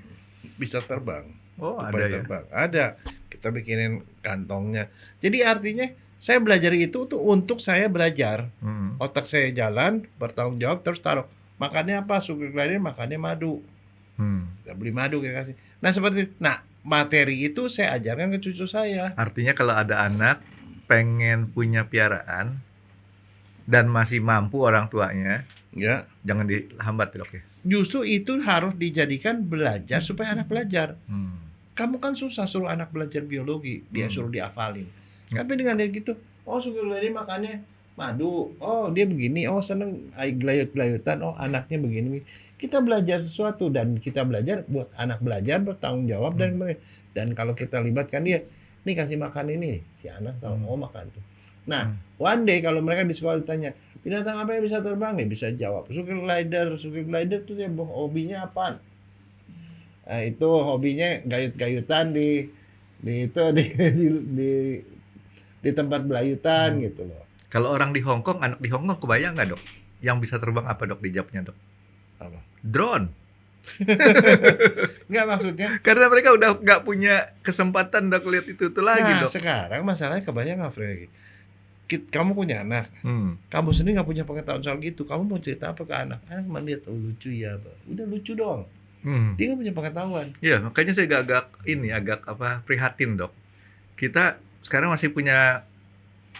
Bisa terbang. Oh, tupai ada terbang. Ada. Kita bikinin kantongnya. Jadi artinya saya belajar itu tuh untuk saya belajar. Otak saya jalan, bertanggung jawab, terus taruh. Makannya apa? Sugar glider makannya madu. Kita beli madu kita kasih. Nah seperti itu. Nah materi itu saya ajarkan ke cucu saya. Artinya kalau ada anak pengen punya piaraan dan masih mampu orang tuanya, Ya. jangan dihambat, Dok ya. Justru itu harus dijadikan belajar supaya anak belajar. Kamu kan susah suruh anak belajar biologi, dia suruh dihafalin. Tapi dengan dia gitu, sugar glider makannya madu, dia begini, seneng gelayut-gelayutan, anaknya begini. Kita belajar sesuatu dan kita belajar buat anak belajar bertanggung jawab dan kalau kita libatkan dia, nih kasih makan ini, si anak tahu makan tuh. Nah, one day kalau mereka di sekolah ditanya, binatang apa yang bisa terbang nih? Bisa jawab. Sugar glider. Sugar glider tuh dia hobinya apa? Nah, itu hobinya gayut-gayutan di itu di, di tempat belayutan gitu loh. Kalau orang di Hong Kong, anak di Hong Kong kebayang nggak, Dok? Yang bisa terbang apa, Dok, dijawabnya, Dok? Apa? Drone. Enggak maksudnya. Karena mereka udah nggak punya kesempatan, Dok, lihat itu lagi, Nah, Dok. sekarang masalahnya kebayang nggak, Freddy? Kamu punya anak, kamu sendiri nggak punya pengetahuan soal gitu, kamu mau cerita apa ke anak? Anak cuma lihat, oh lucu ya, Pak. Udah lucu doang. Dia nggak punya pengetahuan. Iya, makanya saya agak prihatin, Dok. Kita sekarang masih punya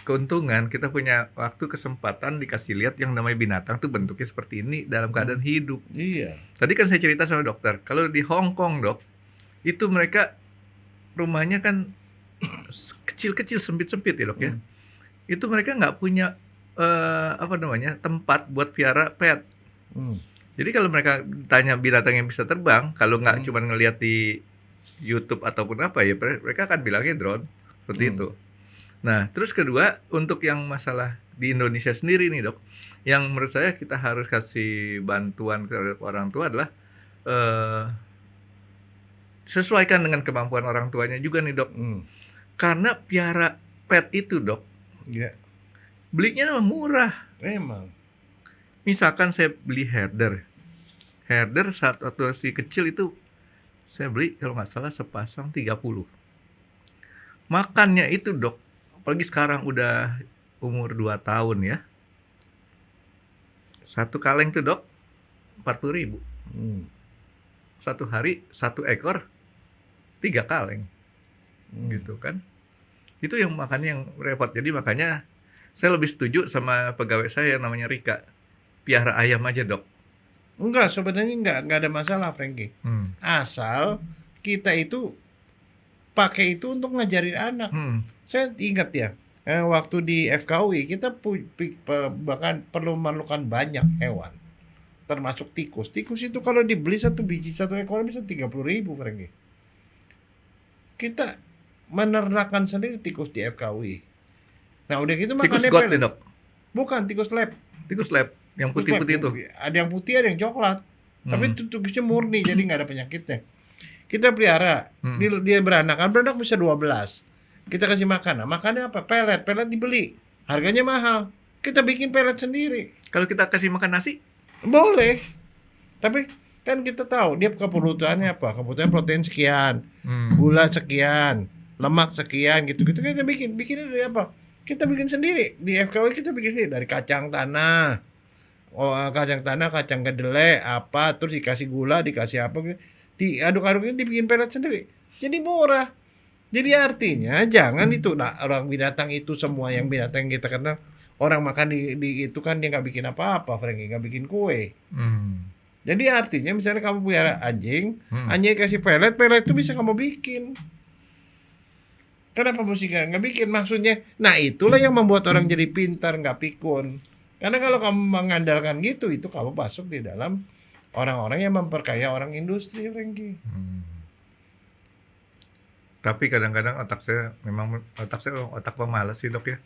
keuntungan, kita punya waktu, kesempatan dikasih lihat yang namanya binatang tuh bentuknya seperti ini dalam keadaan hidup. Iya. Tadi kan saya cerita sama dokter, kalau di Hong Kong, Dok, itu mereka rumahnya kan kecil-kecil, sempit-sempit ya, Dok ya. Itu mereka nggak punya tempat buat piara pet. Jadi kalau mereka tanya binatang yang bisa terbang, kalau nggak cuma ngelihat di YouTube ataupun apa ya, mereka akan bilangnya drone seperti itu. Nah, terus kedua, untuk yang masalah di Indonesia sendiri nih, Dok, yang menurut saya kita harus kasih bantuan ke orang tua adalah sesuaikan dengan kemampuan orang tuanya juga nih, Dok. Karena piara pet itu, Dok, belinya murah. Emang. Misalkan saya beli herder saat waktu si kecil itu saya beli kalau nggak salah sepasang 30. Makannya itu, Dok, apalagi sekarang udah umur 2 tahun ya. Satu kaleng tuh, Dok, 40.000. Satu hari 1 ekor 3 kaleng. Gitu kan. Itu yang makannya yang repot. Jadi makanya saya lebih setuju sama pegawai saya yang namanya Rika. Piara ayam aja, Dok. Enggak, sebenarnya enggak ada masalah, Frankie. Asal kita itu pakai itu untuk ngajarin anak. Saya ingat ya, waktu di FKUI kita bahkan perlu memerlukan banyak hewan, termasuk tikus. Tikus itu kalau dibeli satu ekor bisa 30.000, Frankie. Kita menernakan sendiri tikus di FKUI. Nah, udah gitu makannya tikus got, Dok. Bukan tikus lab. Tikus lab yang putih-putih itu. Ada yang putih, ada yang coklat. Tapi itu tikusnya murni, jadi nggak ada penyakitnya. Kita pelihara, dia beranak bisa 12. Kita kasih makan. Nah, makannya apa? Pelet dibeli. Harganya mahal. Kita bikin pelet sendiri. Kalau kita kasih makan nasi? Boleh. Tapi kan kita tahu dia kebutuhannya apa? Kebutuhan protein sekian, gula sekian, lemak sekian, gitu-gitu. Kita bikinnya dari apa? Kita bikin sendiri. Di FKW kita bikin sendiri dari kacang tanah. Kacang kedelai apa, terus dikasih gula, dikasih apa, diaduk-aduknya dibikin pelet sendiri. Jadi murah. Jadi artinya jangan itu orang binatang itu semua yang binatang yang kita kenal orang makan di itu kan dia nggak bikin apa-apa, Frankie, nggak bikin kue. Jadi artinya misalnya kamu punya anjing, anjing kasih pelet itu bisa kamu bikin. Kenapa mesti nggak bikin? Maksudnya, nah itulah yang membuat orang jadi pintar, nggak pikun. Karena kalau kamu mengandalkan gitu, itu kamu masuk di dalam orang-orang yang memperkaya orang industri, Frankie. Tapi kadang-kadang otak saya otak pemalas sih, Dok ya.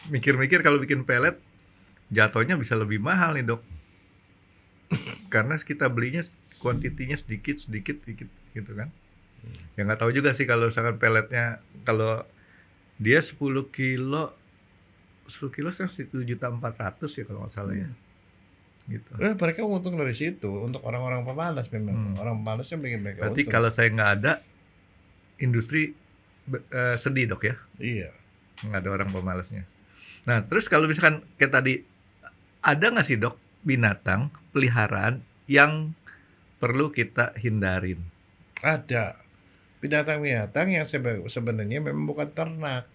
Mikir-mikir kalau bikin pelet jatuhnya bisa lebih mahal nih, Dok. Karena kita belinya kuantitinya sedikit gitu kan. Ya nggak tahu juga sih kalau misalkan peletnya, kalau dia 10 kilo sekarang 1.400.000 ya kalau nggak salah ya. Gitu. Nah, mereka untung dari situ untuk orang-orang pemalas memang. Orang pemalasnya bikin mereka berarti untung. kalau saya nggak ada, industri sedih, Dok ya. Iya. Nggak ada orang pemalasnya. Nah, terus kalau misalkan kayak tadi, ada nggak sih, Dok, binatang peliharaan yang perlu kita hindarin? Ada binatang-binatang yang sebenarnya memang bukan ternak.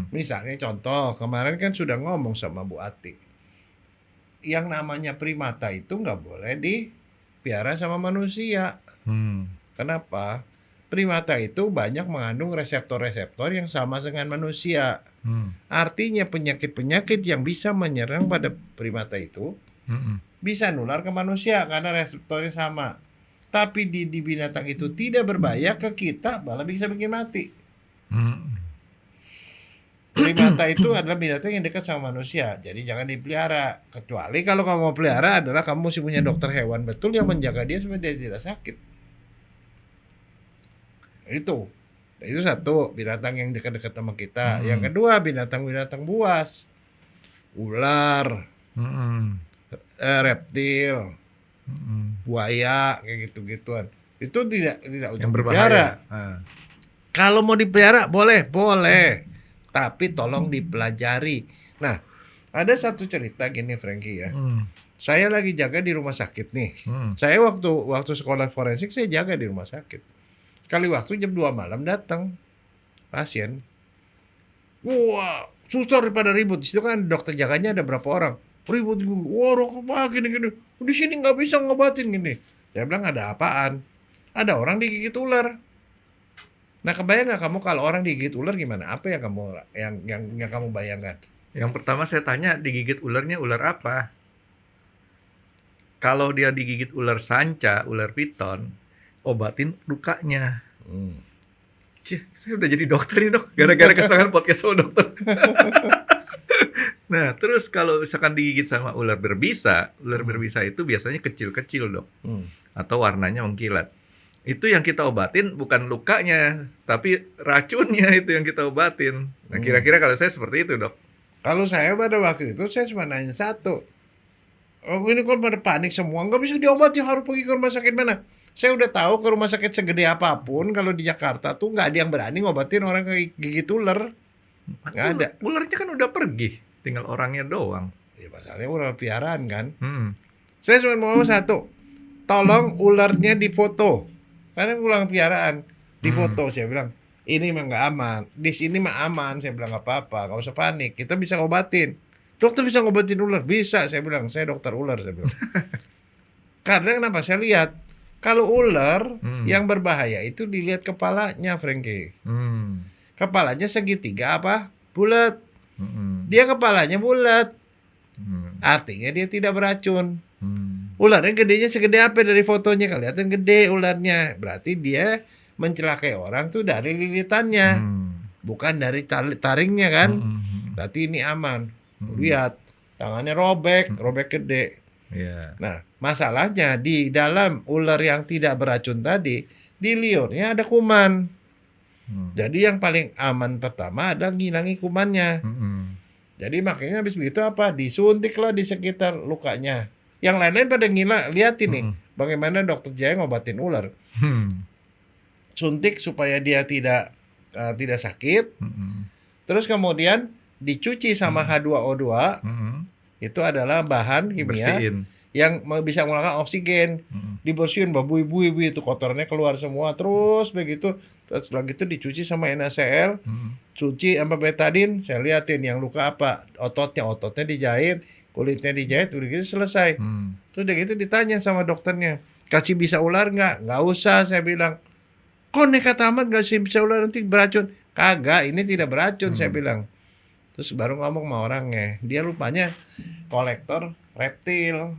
Misalnya contoh, kemarin kan sudah ngomong sama Bu Ati, yang namanya primata itu nggak boleh dipiara sama manusia. Kenapa? Primata itu banyak mengandung reseptor-reseptor yang sama dengan manusia. Artinya penyakit-penyakit yang bisa menyerang pada primata itu bisa nular ke manusia karena reseptornya sama. Tapi di binatang itu tidak berbahaya ke kita, malah bisa bikin mati. primata itu adalah binatang yang dekat sama manusia. Jadi jangan dipelihara. Kecuali kalau kamu mau pelihara adalah kamu mesti punya dokter hewan betul yang menjaga dia supaya dia tidak sakit. Itu. Itu satu binatang yang dekat-dekat sama kita. Yang kedua binatang-binatang buas. Ular, reptil, buaya kayak gitu-gituan. Itu tidak Yang untuk dipelihara. berbahaya. Kalau mau dipelihara boleh. Tapi tolong dipelajari. Nah, ada satu cerita gini Frankie ya. Saya lagi jaga di rumah sakit nih. Saya waktu sekolah forensik saya jaga di rumah sakit. Kali waktu jam 2 malam datang pasien. Wah, suster pada ribut. Di situ kan dokter jaganya ada berapa orang. Ribut. Wah, dokter gini. Di sini nggak bisa ngobatin gini. Saya bilang ada apaan? Ada orang digigit ular. Nah, kebayang nggak kamu kalau orang digigit ular gimana? Apa yang kamu bayangkan? Yang pertama saya tanya, digigit ularnya ular apa? Kalau dia digigit ular sanca, ular piton, obatin lukanya. Cih, saya udah jadi dokter nih dok, gara-gara kesenangan podcast sama dokter. Nah, terus kalau misalkan digigit sama ular berbisa itu biasanya kecil-kecil dok, atau warnanya mengkilat. Itu yang kita obatin bukan lukanya, tapi racunnya itu yang kita obatin. Nah, kira-kira kalau saya seperti itu dok. Kalau saya pada waktu itu saya cuma nanya satu. Oh, ini kan pada panik semua, nggak bisa diobati, harus pergi ke rumah sakit mana? Saya udah tahu ke rumah sakit segede apapun kalau di Jakarta tuh nggak ada yang berani ngobatin orang gigit ular. Nggak ada. Ularnya kan udah pergi, tinggal orangnya doang. Ya masalahnya ular piaraan kan. Saya cuma mau satu, tolong ularnya difoto. Karena ular piaraan difoto. Saya bilang ini mah nggak aman, di sini mah aman. Saya bilang nggak apa-apa, nggak usah panik, kita bisa ngobatin. Dokter bisa ngobatin ular? Bisa, saya bilang, saya dokter ular, saya bilang. Karena kenapa? Saya lihat kalau ular yang berbahaya itu dilihat kepalanya, Frankie. Kepalanya segitiga apa? Bulat. Dia kepalanya bulat. Artinya dia tidak beracun. Ularnya gedenya segede apa dari fotonya? Kelihatan gede ularnya. Berarti dia mencelakai orang tuh dari lilitannya. Bukan dari taringnya kan. Berarti ini aman. Lihat, tangannya robek gede. Nah, masalahnya di dalam ular yang tidak beracun tadi, di liurnya ada kuman. Jadi yang paling aman pertama adalah ngilangi kumannya. Jadi makanya habis begitu apa? Disuntiklah di sekitar lukanya. Yang lain-lain pada liatin nih, bagaimana dokter Jaya ngobatin ular. Suntik supaya dia tidak sakit. Terus kemudian dicuci sama H2O2. Itu adalah bahan kimia yang bisa menggunakan oksigen. Dibersihin, bui itu kotorannya keluar semua. Terus begitu, setelah itu dicuci sama NaCl, cuci sama betadin. Saya liatin yang luka apa, ototnya dijahit, kulitnya dijahit, udah gitu selesai. Terus udah gitu ditanya sama dokternya, kasih bisa ular nggak? Nggak usah, saya bilang. Kok nekat amat nggak sih bisa ular, nanti beracun? Kagak, ini tidak beracun, saya bilang. Terus baru ngomong sama orangnya, dia rupanya kolektor reptil.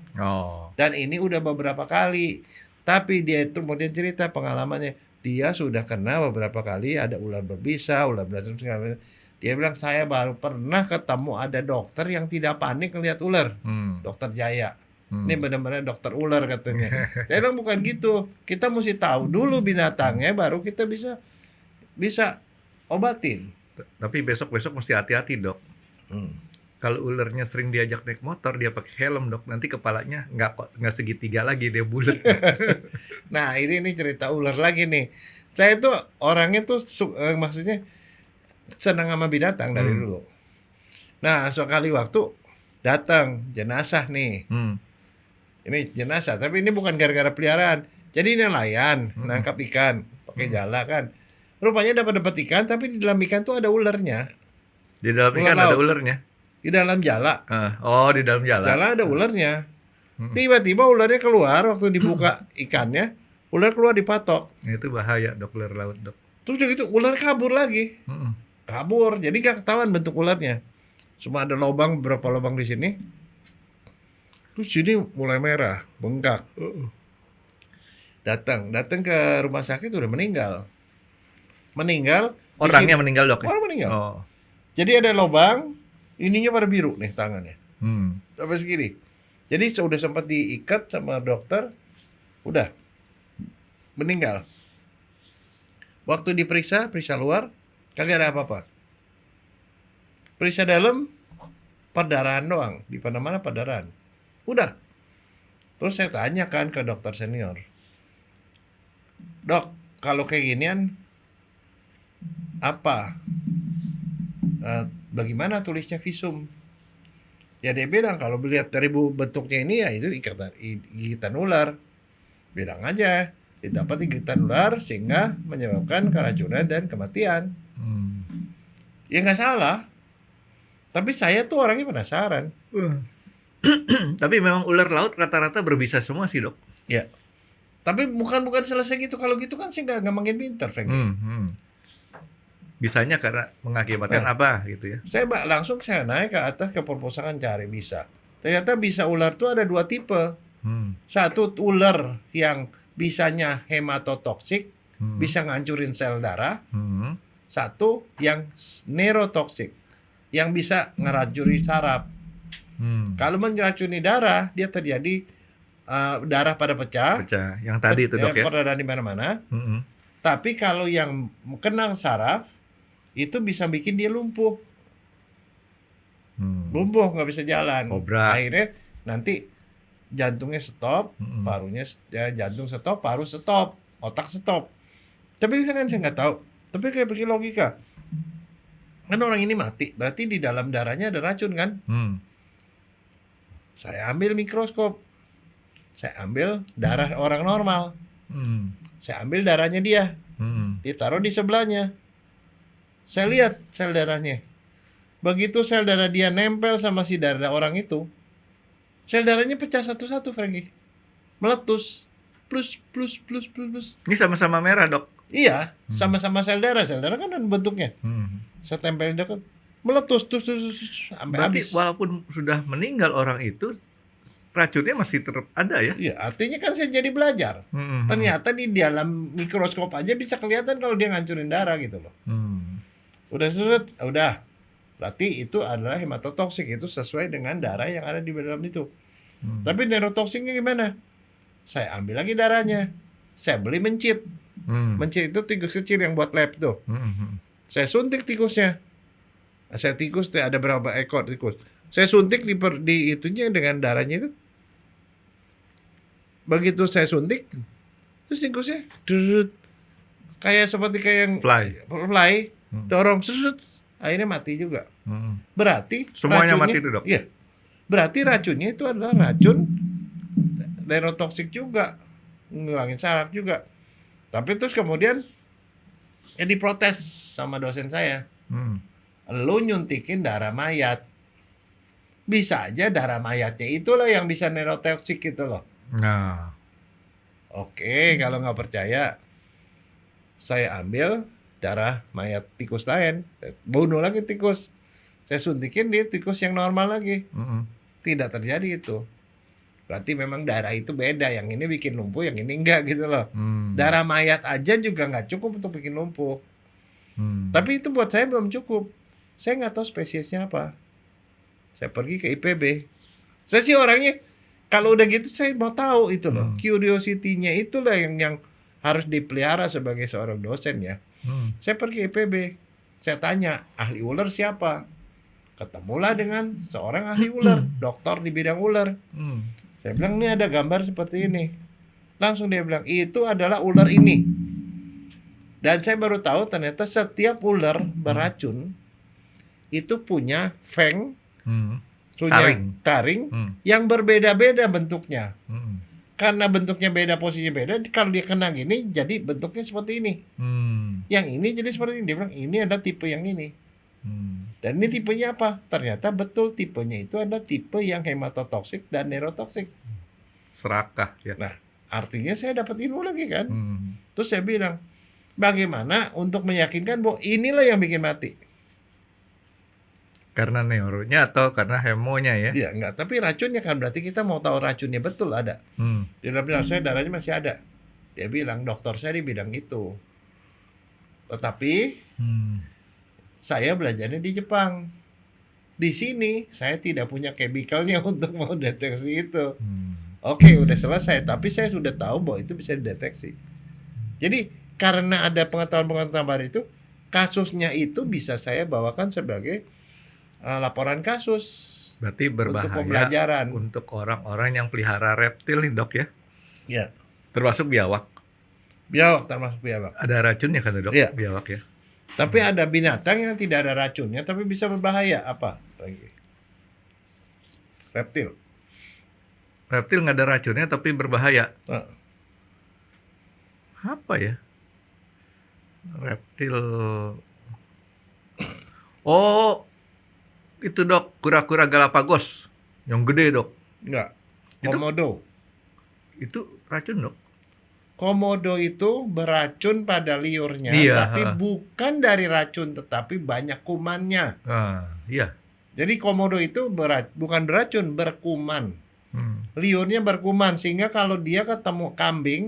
Dan ini udah beberapa kali. Tapi dia itu kemudian cerita pengalamannya, dia sudah kena beberapa kali ada ular berbisa, ular beracun segala macam. Dia bilang saya baru pernah ketemu ada dokter yang tidak panik ngelihat ular. Dokter Jaya. Ini benar-benar dokter ular katanya. Saya bilang bukan gitu. Kita mesti tahu dulu binatangnya baru kita bisa obatin. Tapi besok-besok mesti hati-hati dok. Kalau ularnya sering diajak naik motor, dia pakai helm dok. Nanti kepalanya nggak segitiga lagi, dia bulat. Nah ini cerita ular lagi nih. Saya tuh orangnya tuh maksudnya senang sama binatang dari dulu. Nah sekali waktu datang jenazah nih. Ini jenazah, tapi ini bukan gara-gara peliharaan. Jadi nelayan nangkap ikan pakai jala kan. Rupanya dapat ikan, tapi di dalam ikan tuh ada ularnya. Di dalam ikan ada ularnya? Di dalam jala. Di dalam jala. Jala ada ularnya. Tiba-tiba ularnya keluar waktu dibuka ikannya, ular keluar dipatok. Itu bahaya dok, ular laut dok. Terus udah gitu ular kabur lagi. Kabur, jadi gak ketahuan bentuk ularnya. Cuma ada beberapa lubang di sini. Terus sini mulai merah, bengkak. Datang ke rumah sakit udah meninggal. Orangnya meninggal dok? Orang meninggal. Jadi ada lubang, ininya pada biru nih tangannya. Hmm. Sampai segini. Jadi sudah sempat diikat sama dokter, udah meninggal. Waktu diperiksa, periksa luar, kagak ada apa-apa. Periksa dalam, perdarahan doang, di mana-mana perdarahan. Udah. Terus saya tanyakan ke dokter senior, "Dok, kalau kayak ginian apa? Bagaimana tulisnya visum?" Ya dia bilang kalau melihat dari bentuknya ini ya itu gigitan ular. Bilang aja didapat gigitan ular sehingga menyebabkan keracunan dan kematian. Hmm. Ya nggak salah. Tapi saya tuh orangnya penasaran. Tapi memang ular laut rata-rata berbisa semua sih, Dok. Ya. Tapi bukan selesai gitu. Kalau gitu kan sih nggak makin pinter, Frank. Bisanya karena mengakibatkan apa gitu ya? Saya langsung naik ke atas ke perpustakaan cari bisa. Ternyata bisa ular tuh ada dua tipe. Satu ular yang bisanya hematotoksik, bisa ngancurin sel darah. Satu yang neurotoksik, yang bisa ngeracuni saraf. Kalau meracuni darah, dia terjadi darah pada pecah. Yang tadi itu, Dok ya. Perdarahan di mana-mana. Tapi kalau yang kena saraf, itu bisa bikin dia lumpuh. Lumpuh, nggak bisa jalan. Obrak. Akhirnya nanti jantungnya stop, parunya jantung stop, paru stop, otak stop. Tapi saya nggak tahu. Tapi kayak begini logika. Kan orang ini mati, berarti di dalam darahnya ada racun kan? Saya ambil mikroskop. Saya ambil darah orang normal. Saya ambil darahnya dia. Ditaruh di sebelahnya. Saya lihat sel darahnya. Begitu sel darah dia nempel sama si darah orang itu, sel darahnya pecah satu-satu, Frankie. Meletus. Plus. Ini sama-sama merah, Dok. Iya, sama-sama sel darah. Sel darah kan ada bentuknya. Saya tempelin dekat, meletus tuh sampai Berarti habis. walaupun sudah meninggal orang itu, racunnya masih ada ya? Iya, artinya kan saya jadi belajar. Ternyata di dalam mikroskop aja bisa kelihatan kalau dia ngancurin darah gitu loh. Udah. Berarti itu adalah hematotoksik, itu sesuai dengan darah yang ada di dalam itu. Tapi neurotoksiknya gimana? Saya ambil lagi darahnya. Saya beli mencit. Mencit itu tikus kecil yang buat lab tuh. Saya suntik tikusnya. Saya tikus ada berapa ekor tikus. Saya suntik di itunya dengan darahnya itu. Begitu saya suntik, terus tikusnya kayak seperti yang fly. Dorong akhirnya mati juga. Berarti semuanya racunnya, mati itu, Dok? Iya. Berarti racunnya itu adalah racun neurotoksik juga, ngilangin saraf juga. Tapi terus kemudian diprotes sama dosen saya. Lu nyuntikin darah mayat. Bisa aja darah mayatnya itulah yang bisa neurotoksik gitu loh. Nah. Oke, kalau nggak percaya, saya ambil darah mayat tikus lain, bunuh lagi tikus, saya suntikin di tikus yang normal lagi. Tidak terjadi itu. Berarti memang darah itu beda, yang ini bikin lumpuh, yang ini enggak gitu loh. Darah mayat aja juga nggak cukup untuk bikin lumpuh. Tapi itu buat saya belum cukup. Saya nggak tahu spesiesnya apa. Saya pergi ke IPB. Saya sih orangnya kalau udah gitu saya mau tahu itu loh. Curiosity-nya itulah yang harus dipelihara sebagai seorang dosen ya. Saya pergi IPB, saya tanya ahli ular siapa, ketemulah dengan seorang ahli ular, dokter di bidang ular. Saya bilang ini ada gambar seperti ini, langsung dia bilang itu adalah ular ini. Dan saya baru tahu ternyata setiap ular beracun itu punya fang, punya taring yang berbeda-beda bentuknya. Karena bentuknya beda, posisinya beda, kalau dia kena gini, jadi bentuknya seperti ini. Yang ini jadi seperti ini. Dia bilang, ini ada tipe yang ini. Dan ini tipenya apa? Ternyata betul tipenya itu ada tipe yang hematotoksik dan neurotoksik. Serakah ya. Nah, artinya saya dapat ilmu lagi kan. Terus saya bilang, bagaimana untuk meyakinkan bahwa inilah yang bikin mati? Karena neuronya atau karena hemonya ya? Iya, enggak. Tapi racunnya kan berarti kita mau tahu racunnya betul ada. Dia bilang, saya darahnya masih ada. Dia bilang, dokter saya di bidang itu. Tetapi saya belajarnya di Jepang. Di sini saya tidak punya chemicalnya untuk mau deteksi itu. Oke, udah selesai, tapi saya sudah tahu bahwa itu bisa dideteksi. Jadi karena ada pengetahuan-pengetahuan baru itu, kasusnya itu bisa saya bawakan sebagai laporan kasus. Berarti Untuk berbahaya pembelajaran. untuk orang-orang yang pelihara reptil nih dok ya, Ya, termasuk biawak. biawak termasuk biawak. Ada racunnya kan dok, Iya. biawak ya. Tapi ada binatang yang tidak ada racunnya tapi bisa berbahaya. Apa? Reptil. Reptil nggak ada racunnya tapi berbahaya. Nah, Apa ya? Reptil. Oh, itu dok, kura-kura Galapagos yang gede dok. enggak. Itu- Komodo. Itu racun dok. Komodo itu beracun pada liurnya, Iya, tapi ha. bukan dari racun, tetapi banyak kumannya. Iya. Jadi komodo itu bukan beracun, berkuman. Hmm. Liurnya berkuman, sehingga kalau dia ketemu kambing,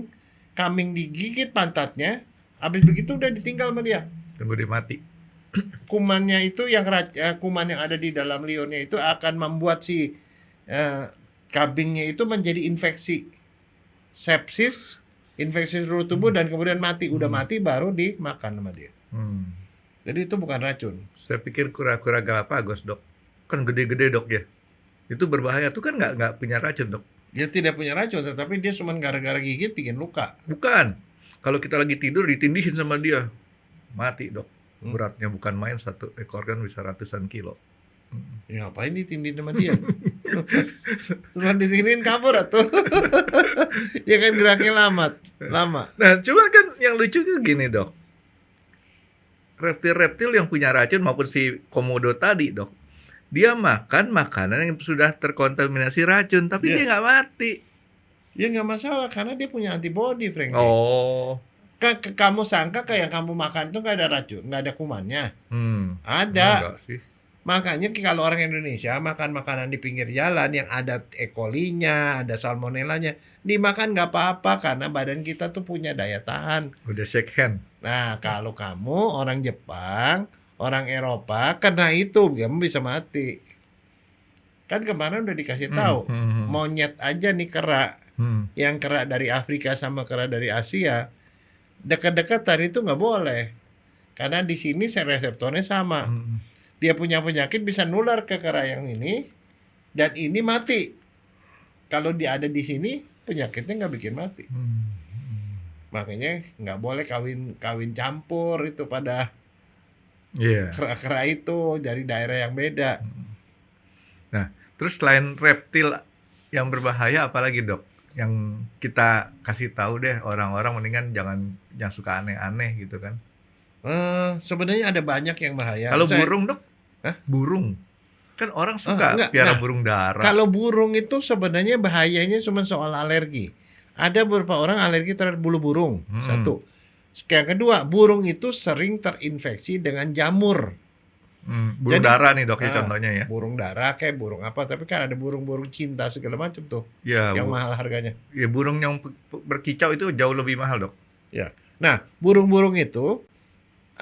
kambing digigit pantatnya, habis begitu udah ditinggal sama dia. Tunggu dia mati. Kumannya itu kuman yang ada di dalam liurnya itu akan membuat si kambingnya itu menjadi infeksi, sepsis, infeksi seluruh tubuh, dan kemudian mati. Udah mati baru dimakan sama dia. Hmm. Jadi itu bukan racun. Saya pikir kura-kura Galapagos dok, kan gede-gede dok ya. Itu berbahaya tuh kan nggak punya racun dok. Dia tidak punya racun, tetapi dia cuma gara-gara gigit bikin luka. Bukan. Kalau kita lagi tidur ditindihin sama dia, mati dok. Beratnya bukan main, satu ekor kan bisa ratusan kilo. Ya ngapain ditindih sama dia? Cuma ditindihin kabur atuh. Ya kan geraknya lama. Nah, cuma kan yang lucu tuh gini dok. Reptil-reptil yang punya racun maupun si komodo tadi dok, dia makan makanan yang sudah terkontaminasi racun, tapi Iya. dia nggak mati. Ya nggak masalah karena dia punya antibody, Frank. Oh, Kamu sangka kayak yang kamu makan tuh nggak ada racun, nggak ada kumannya? Ada. enggak sih. Makanya kalau orang Indonesia makan makanan di pinggir jalan yang ada E. coli-nya, ada salmonellanya, dimakan nggak apa-apa karena badan kita tuh punya daya tahan. Udah shake hand. Nah, kalau kamu orang Jepang, orang Eropa, kena itu kamu bisa mati. Kan kemarin udah dikasih tahu, monyet aja nih kera, yang kera dari Afrika sama kera dari Asia, dekat-dekatan itu nggak boleh. Karena di sini reseptornya sama. Dia punya penyakit bisa nular ke kera yang ini, dan ini mati. Kalau dia ada di sini, penyakitnya nggak bikin mati. Makanya nggak boleh kawin campur itu pada Iya. kera-kera itu dari daerah yang beda. Nah, terus selain reptil yang berbahaya apalagi dok? Yang kita kasih tahu deh orang-orang mendingan jangan yang suka aneh-aneh gitu kan. Sebenarnya ada banyak yang bahaya. Kalau burung dok? Hah? Burung. Kan orang suka enggak. piara Nah, burung dara. Kalau burung itu sebenarnya bahayanya cuma soal alergi. Ada beberapa orang alergi terhadap bulu burung. Satu. Yang kedua, burung itu sering terinfeksi dengan jamur. Burung Jadi- dara nih dok ya contohnya ya. Burung dara kayak burung apa, tapi kan ada burung-burung cinta segala macam tuh Ya, yang mahal harganya. ya burung yang berkicau itu jauh lebih mahal dok. Ya. Nah, burung-burung itu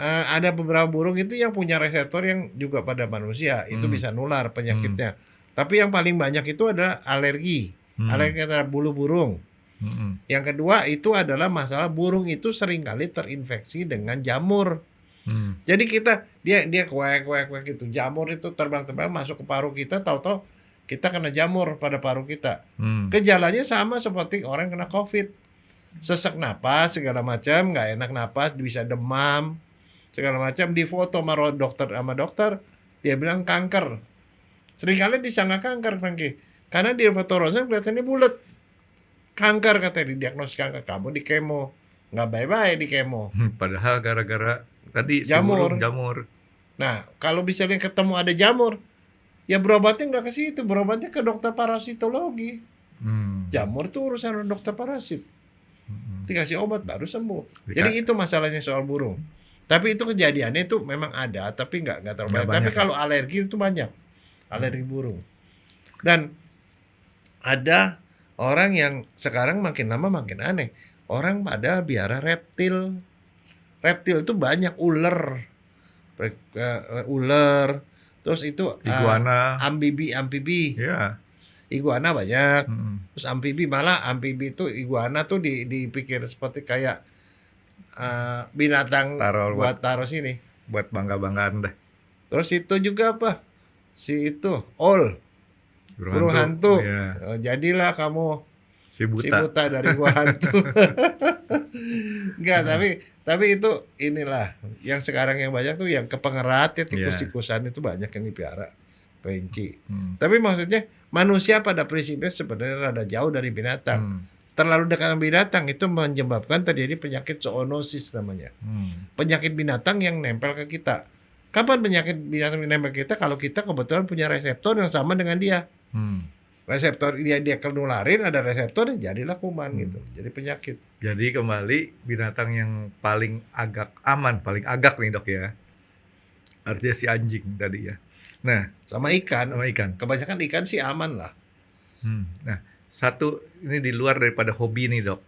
ada beberapa burung itu yang punya reseptor yang juga pada manusia, itu bisa nular penyakitnya. Tapi yang paling banyak itu adalah alergi. Alergi terhadap bulu burung. Yang kedua itu adalah masalah burung itu seringkali terinfeksi dengan jamur. Jadi dia kuek gitu. Jamur itu terbang-terbang masuk ke paru kita, tahu-tahu kita kena jamur pada paru kita. Gejalanya sama seperti orang kena COVID. Sesak napas segala macam, nggak enak napas, bisa demam segala macam. Di foto sama dokter, dia bilang kanker. Seringkali disangka kanker, Frankie. Karena di foto ronsen kelihatannya bulat. Kanker katanya, didiagnosis kanker. Kamu di kemo, nggak bye-bye di kemo. Padahal gara-gara tadi si Jamur. burung jamur. Nah, kalau misalnya ketemu ada jamur, ya berobatnya nggak ke situ, berobatnya ke dokter parasitologi. Jamur tuh urusan dokter parasit. Dikasih obat baru sembuh. Jadi itu masalahnya soal burung. Tapi itu kejadiannya itu memang ada, tapi nggak terlalu Nggak banyak. Tapi banyak. kalau alergi itu banyak, alergi burung. Dan ada orang yang sekarang makin lama makin aneh. Orang pada biara reptil. Reptil itu banyak, ular, ular, terus itu Iguana. amfibi. Ya. Iguana banyak. Mm. Terus malah amfibi itu iguana tuh dipikir seperti kayak binatang Taruh buat taruh sini. buat bangga-banggaan dah. Terus itu juga apa? Si itu burung hantu. Iya. Jadilah kamu Si si buta. buta dari gua hantu. Enggak, tapi itu inilah yang sekarang yang banyak tuh yang kepengerat ya, tikus-tikusan itu banyak yang dipelihara, kelinci. Tapi maksudnya manusia pada prinsipnya sebenarnya rada jauh dari binatang. Terlalu dekat dengan binatang itu menyebabkan terjadi penyakit zoonosis namanya. Penyakit binatang yang nempel ke kita. Kapan penyakit binatang nempel ke kita? Kalau kita kebetulan punya reseptor yang sama dengan dia. Reseptor dia kenularin, ada reseptor, jadilah kuman gitu. Jadi penyakit. Jadi kembali binatang yang paling paling agak nih dok ya. Artinya si anjing tadi ya. Nah, Sama ikan. Kebanyakan ikan sih aman lah. Nah, satu ini di luar daripada hobi nih dok.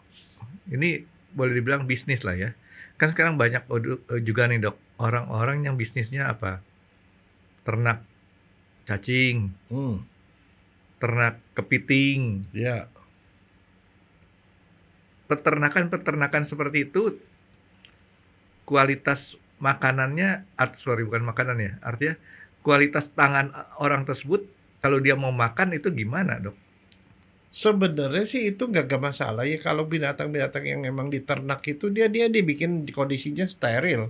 Ini boleh dibilang bisnis lah ya. Kan sekarang banyak juga nih dok orang-orang yang bisnisnya apa? Ternak cacing, ternak kepiting. Ya. Peternakan seperti itu kualitas makanannya, bukan makanan ya, artinya kualitas tangan orang tersebut kalau dia mau makan itu gimana dok? Sebenarnya sih itu nggak masalah ya, kalau binatang-binatang yang memang diternak itu dia dibikin kondisinya steril.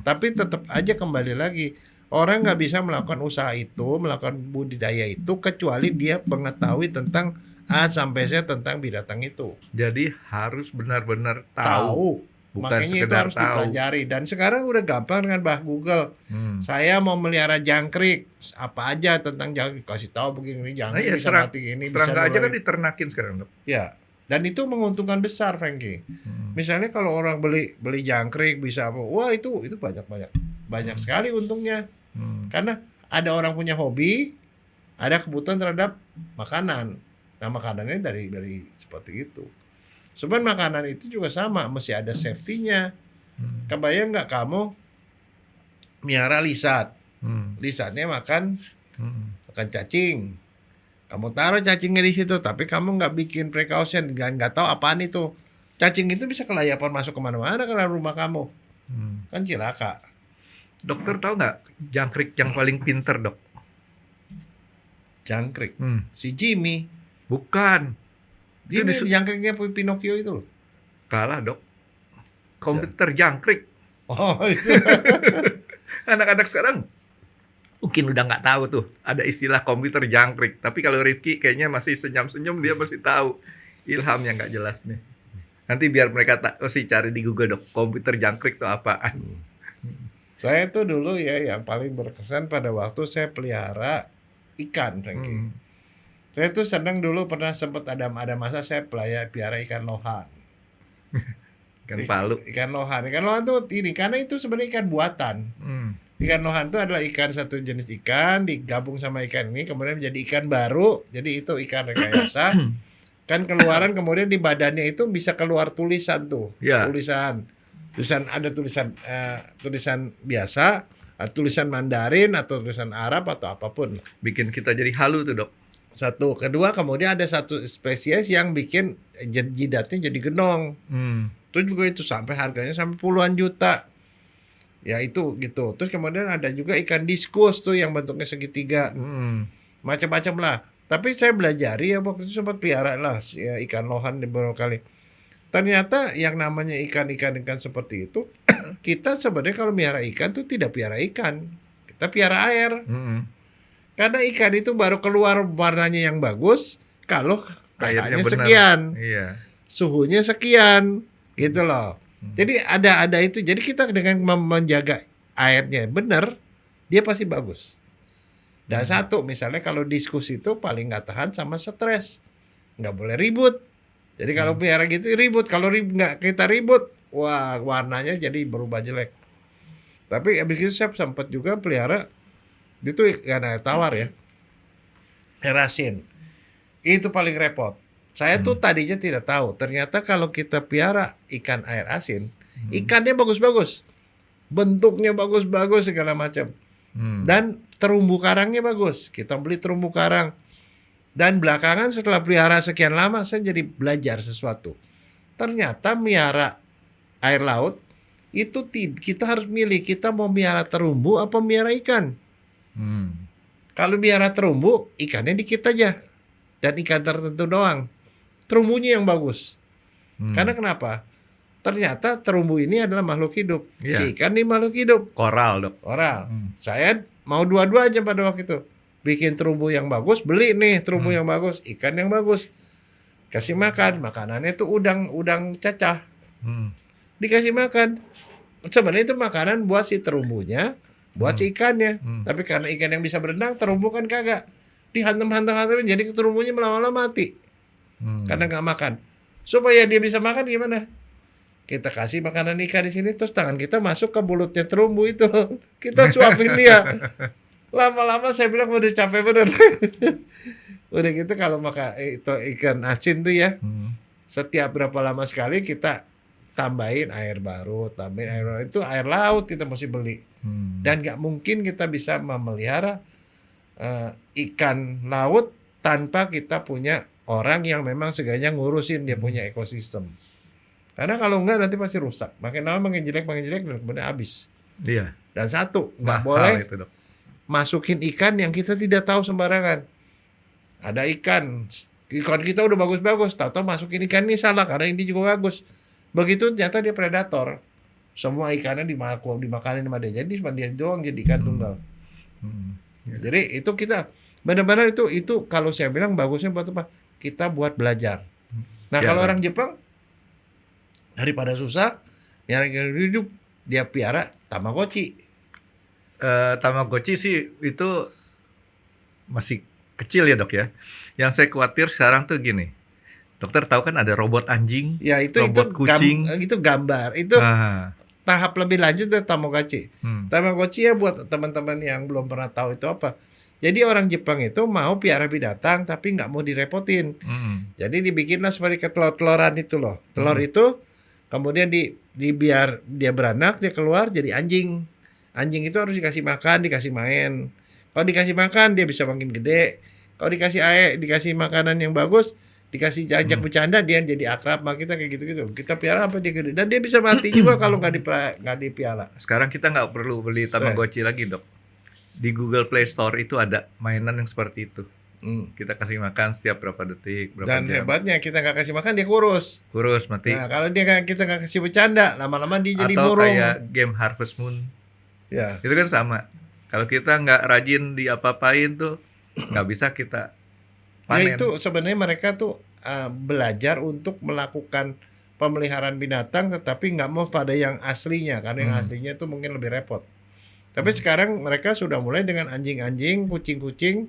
Tapi tetap aja kembali lagi orang nggak bisa melakukan usaha itu, melakukan budidaya itu kecuali dia mengetahui tentang A sampai Z tentang binatang itu. Jadi harus benar-benar tahu. Bukan Makanya itu sekedar harus dipelajari. Dan sekarang udah gampang dengan Google. Saya mau melihara jangkrik, apa aja tentang jangkrik, kasih tahu begini jangkrik bisa mati ini, bisa serangga aja kan nularin. diternakin sekarang dok. Ya. Dan itu menguntungkan besar, Frankie. Misalnya kalau orang beli jangkrik bisa apa? Wah, itu banyak sekali untungnya. Karena ada orang punya hobi, ada kebutuhan terhadap makanan. Nah, makanannya dari seperti itu. Sebenarnya makanan itu juga sama, mesti ada safety-nya. Kebayang nggak kamu miara lisat? Lisatnya makan cacing. Kamu taruh cacingnya di situ, tapi kamu nggak bikin precaution, nggak tahu apaan itu. Cacing itu bisa kelayapan masuk kemana-mana ke dalam rumah kamu. Kan cilaka. Dokter tahu nggak jangkrik yang paling pinter dok? Jangkrik. Si Jimmy. Bukan. Jimmy jangkriknya Pinocchio itu loh. Kalah dok. Komputer jangkrik. Oh itu. Anak-anak sekarang mungkin udah nggak tahu tuh ada istilah komputer jangkrik. Tapi kalau Rifki kayaknya masih senyum-senyum, dia masih tahu. Ilham yang nggak jelas nih. Nanti biar mereka cari di Google dok, komputer jangkrik itu apaan. Saya tuh dulu ya yang paling berkesan pada waktu saya pelihara ikan, Frankie. Saya tuh senang dulu pernah sempat ada masa saya pelihara ikan lohan. Ikan palu. Ikan lohan tuh ini karena itu sebenarnya ikan buatan. Ikan lohan itu adalah satu jenis ikan digabung sama ikan ini kemudian menjadi ikan baru. Jadi itu ikan rekayasa. Kan keluaran kemudian di badannya itu bisa keluar tulisan tuh. Ya. Tulisan ada tulisan biasa, tulisan Mandarin atau tulisan Arab atau apapun. Bikin kita jadi halu tuh dok. Satu, kedua kemudian ada satu spesies yang bikin jidatnya jadi genong. Terus juga itu sampai harganya sampai puluhan juta. Ya itu gitu. Terus kemudian ada juga ikan diskus tuh yang bentuknya segitiga. Macam-macam lah. Tapi saya belajari ya waktu itu sempat pelihara lah ya, ikan lohan beberapa kali. Ternyata yang namanya ikan seperti itu kita sebenarnya kalau melihara ikan tuh tidak piara ikan. Kita piara air. Karena ikan itu baru keluar warnanya yang bagus kalau airnya sekian, suhunya sekian, gitu loh. Jadi ada itu. Jadi kita dengan menjaga airnya benar, dia pasti bagus. Dan satu, misalnya kalau diskusi itu paling nggak tahan sama stres, nggak boleh ribut. Jadi kalau pelihara gitu ribut, kalau nggak kita ribut, wah warnanya jadi berubah jelek. Tapi abis itu saya sempat juga pelihara. Itu ikan air tawar ya, air asin. Itu paling repot. Saya tuh tadinya tidak tahu. Ternyata kalau kita piara ikan air asin, ikannya bagus-bagus. bentuknya bagus-bagus segala macam. Dan terumbu karangnya bagus. Kita beli terumbu karang. Dan belakangan setelah pelihara sekian lama saya jadi belajar sesuatu. Ternyata miara air laut itu kita harus milih, kita mau miara terumbu apa miara ikan. Kalau miara terumbu, ikannya dikit aja. Dan ikan tertentu doang. Terumbunya yang bagus. Karena kenapa? Ternyata terumbu ini adalah makhluk hidup. Iya. Si ikan ini makhluk hidup. Koral, Dok. Oral. Saya mau dua-dua aja pada waktu itu. Bikin terumbu yang bagus, beli nih terumbu yang bagus, ikan yang bagus. Kasih makan, makanannya itu udang cacah. Dikasih makan. Sebenarnya itu makanan buat si terumbunya, buat si ikannya. Tapi karena ikan yang bisa berenang, terumbu kan kagak. Dihantam-hantam jadi terumbunya lama-lama mati. Karena nggak makan. Supaya dia bisa makan gimana? Kita kasih makanan ikan di sini, terus tangan kita masuk ke mulutnya terumbu itu. Kita suapin dia. Lama-lama saya bilang udah capek bener. Udah gitu kalau makan itu ikan asin tuh ya, setiap berapa lama sekali kita tambahin air baru, itu air laut kita mesti beli. Dan nggak mungkin kita bisa memelihara ikan laut tanpa kita punya orang yang memang sengaja ngurusin dia punya ekosistem. Karena kalau enggak nanti pasti rusak. Makin lama makin jelek dan kemudian habis. Iya. Dan satu, nggak Mahal boleh itu, Dok. masukin ikan yang kita tidak tahu sembarangan. Ada ikan kita udah bagus-bagus, tahu-tahu masukin ikan ini salah karena ini juga bagus. Begitu ternyata dia predator. Semua ikannya dimakanin sama dia. Jadi cuma dia doang jadi ikan tunggal. Jadi itu kita benar-benar itu kalau saya bilang bagusnya buat apa? Kita buat belajar. Nah, kalau orang Jepang daripada susah, yang hidup dia piara Tamagotchi. Tamagotchi sih itu masih kecil ya, Dok ya. Yang saya khawatir sekarang tuh gini. Dokter tahu kan ada robot anjing, Ya itu robot kucing. itu gambar. Itu tahap lebih lanjut dari Tamagotchi. Tamagotchi ya buat teman-teman yang belum pernah tahu itu apa. Jadi orang Jepang itu mau piara binatang tapi nggak mau direpotin. Jadi dibikinlah seperti telur-teloran itu loh. Telur itu kemudian biar dia beranak, dia keluar jadi anjing. Anjing itu harus dikasih makan, dikasih main. Kalau dikasih makan dia bisa makin gede. Kalau dikasih air, dikasih makanan yang bagus, dikasih ajak bercanda, dia jadi akrab sama kita kayak gitu-gitu. Kita piara apa dia gede. Dan dia bisa mati juga kalau nggak dipiara. Sekarang kita nggak perlu beli Tamagotchi lagi, Dok. Di Google Play Store itu ada mainan yang seperti itu. Kita kasih makan setiap berapa detik, berapa Dan jam. hebatnya kita nggak kasih makan dia kurus. Kurus mati. Nah kalau kita nggak kasih bercanda, lama-lama dia jadi Atau murung. kayak game Harvest Moon. Ya. Itu kan sama. Kalau kita nggak rajin diapa-apain tuh nggak bisa kita panen. Ya itu sebenarnya mereka tuh belajar untuk melakukan pemeliharaan binatang, tetapi nggak mau pada yang aslinya, karena yang aslinya tuh mungkin lebih repot. Tapi sekarang mereka sudah mulai dengan anjing-anjing, kucing-kucing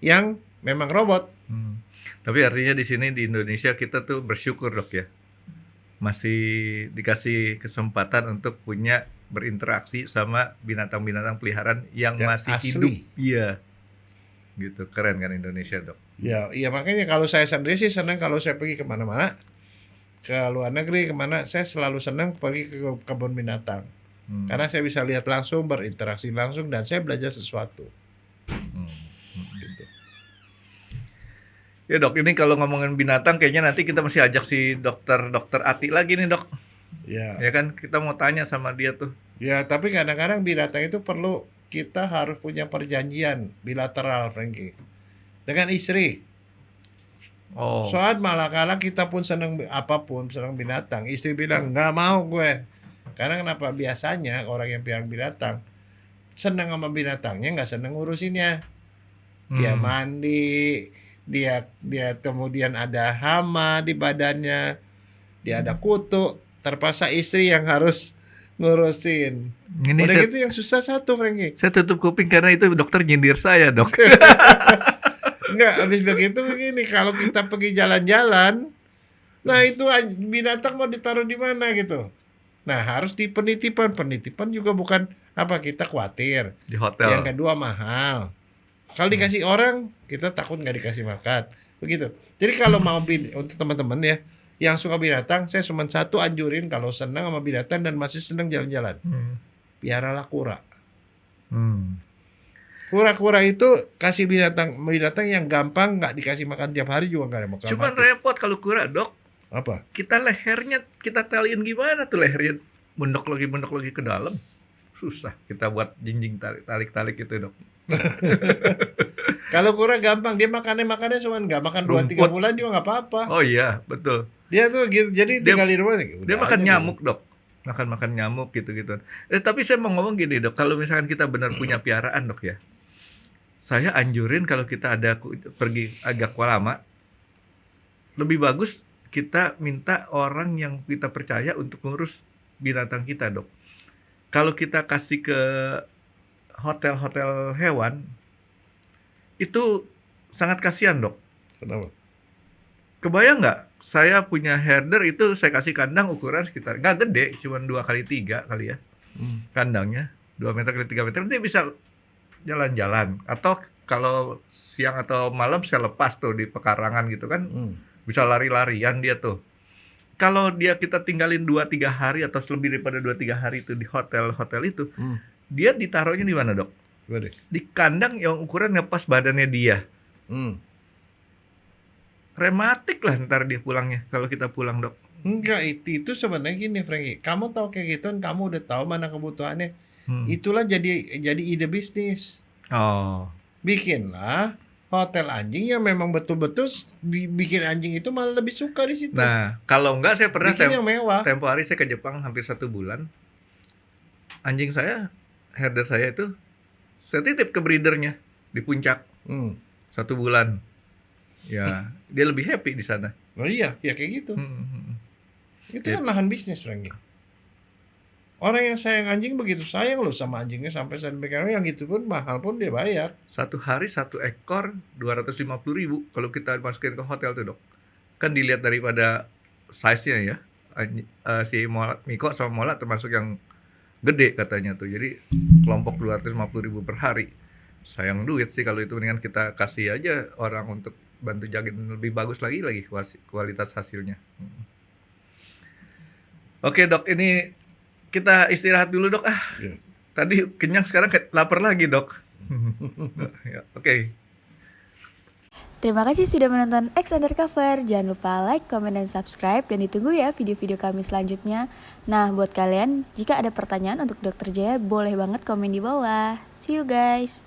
yang memang robot. Tapi artinya di sini di Indonesia kita tuh bersyukur, Dok ya. Masih dikasih kesempatan untuk punya berinteraksi sama binatang-binatang peliharaan yang masih asli. hidup. Iya. Gitu, keren kan Indonesia, Dok. Ya, iya makanya kalau saya sendiri sih senang kalau saya pergi kemana-mana, ke luar negeri kemana, saya selalu senang pergi ke kebun binatang. Karena saya bisa lihat langsung, berinteraksi langsung, dan saya belajar sesuatu. Gitu. Ya, Dok, ini kalau ngomongin binatang kayaknya nanti kita mesti ajak si dokter Ati lagi nih, Dok. Ya. Ya kan, kita mau tanya sama dia tuh. Ya, tapi kadang-kadang binatang itu perlu kita harus punya perjanjian bilateral, Frankie, dengan istri. Oh. Soal malah kala kita pun senang apapun, senang binatang, istri bilang nggak mau gue. Karena kenapa? Biasanya orang yang piara binatang senang sama binatangnya, nggak senang ngurusinnya. Dia mandi, dia kemudian ada hama di badannya, dia ada kutu, terpaksa istri yang harus ngurusin. Ini Udah gitu yang susah satu, Frankie. saya tutup kuping karena itu dokter nyindir saya, Dok. Enggak, habis begitu begini, kalau kita pergi jalan-jalan, nah itu binatang mau ditaruh di mana gitu. Nah, harus di penitipan. Penitipan juga bukan apa, kita khawatir. Di hotel. Yang kedua mahal. Kalau dikasih orang, kita takut nggak dikasih makan. Begitu. Jadi kalau mau untuk teman-teman ya, yang suka binatang, saya cuma satu anjurin, kalau senang sama binatang dan masih senang jalan-jalan. piaralah kura. Hmm. Kura-kura itu kasih binatang yang gampang, nggak dikasih makan tiap hari juga nggak ada makan. Cuman mati. repot kalau kura, Dok. Apa? Kita lehernya kita taliin gimana tuh lehernya, mendok lagi ke dalam. Susah kita buat jinjing tarik itu, Dok. Kalau kura gampang, dia makannya cuma nggak makan 2-3 Rumput. bulan juga nggak apa-apa. Oh iya, betul. Dia tuh gitu, jadi tinggal di rumah. Dia makan nyamuk, Dok. Makan nyamuk gitu-gitu. Tapi saya mau ngomong gini, Dok. Kalau misalkan kita benar punya piaraan, Dok ya. Saya anjurin kalau kita ada pergi agak lama, lebih bagus kita minta orang yang kita percaya untuk ngurus binatang kita, Dok. Kalau kita kasih ke hotel-hotel hewan, itu sangat kasihan, Dok. Kenapa? Kebayang nggak? Saya punya herder itu saya kasih kandang ukuran sekitar nggak gede, cuma 2x3 kali ya. Kandangnya 2 meter kali 3 meter, dia bisa jalan-jalan. Atau kalau siang atau malam saya lepas tuh di pekarangan gitu kan, bisa lari-larian dia tuh. Kalau kita tinggalin 2-3 hari atau lebih daripada 2-3 hari itu di hotel itu, dia ditaruhnya di mana, Dok? Di kandang yang ukuran ngepas badannya dia. Rematik lah ntar dia pulangnya kalau kita pulang, Dok. Enggak, itu sebenarnya gini, Frankie. Kamu tahu kayak gituan, kamu udah tahu mana kebutuhannya. Itulah jadi ide bisnis. Oh. Bikinlah hotel anjing yang memang betul-betul bikin anjing itu malah lebih suka di situ. Nah, kalau enggak saya pernah bikin yang mewah. tempo hari saya ke Jepang hampir 1 bulan. Anjing saya, herder saya itu, saya titip ke breedernya di puncak 1 bulan. Ya, dia lebih happy di sana. Oh iya, ya kayak gitu. Itu kan lahan bisnis, Frankie. Orang yang sayang anjing begitu sayang loh sama anjingnya sampai yang gitu pun mahal pun dia bayar. 1 hari 1 ekor 250.000 kalau kita masukin ke hotel tuh, Dok. Kan dilihat daripada size-nya ya. Si Miko sama Mola termasuk yang gede katanya tuh. Jadi kelompok 250.000 per hari. Sayang duit sih kalau itu, mendingan kita kasih aja orang untuk bantu jagain lebih bagus lagi kualitas hasilnya. Oke, Dok, ini kita istirahat dulu, Dok. Iya. Tadi kenyang, sekarang lapar lagi, Dok. Ya, oke. Terima kasih sudah menonton X Undercover. Jangan lupa like, comment, dan subscribe. Dan ditunggu ya video-video kami selanjutnya. Nah, buat kalian, jika ada pertanyaan untuk Dr. Jaya, boleh banget komen di bawah. See you guys.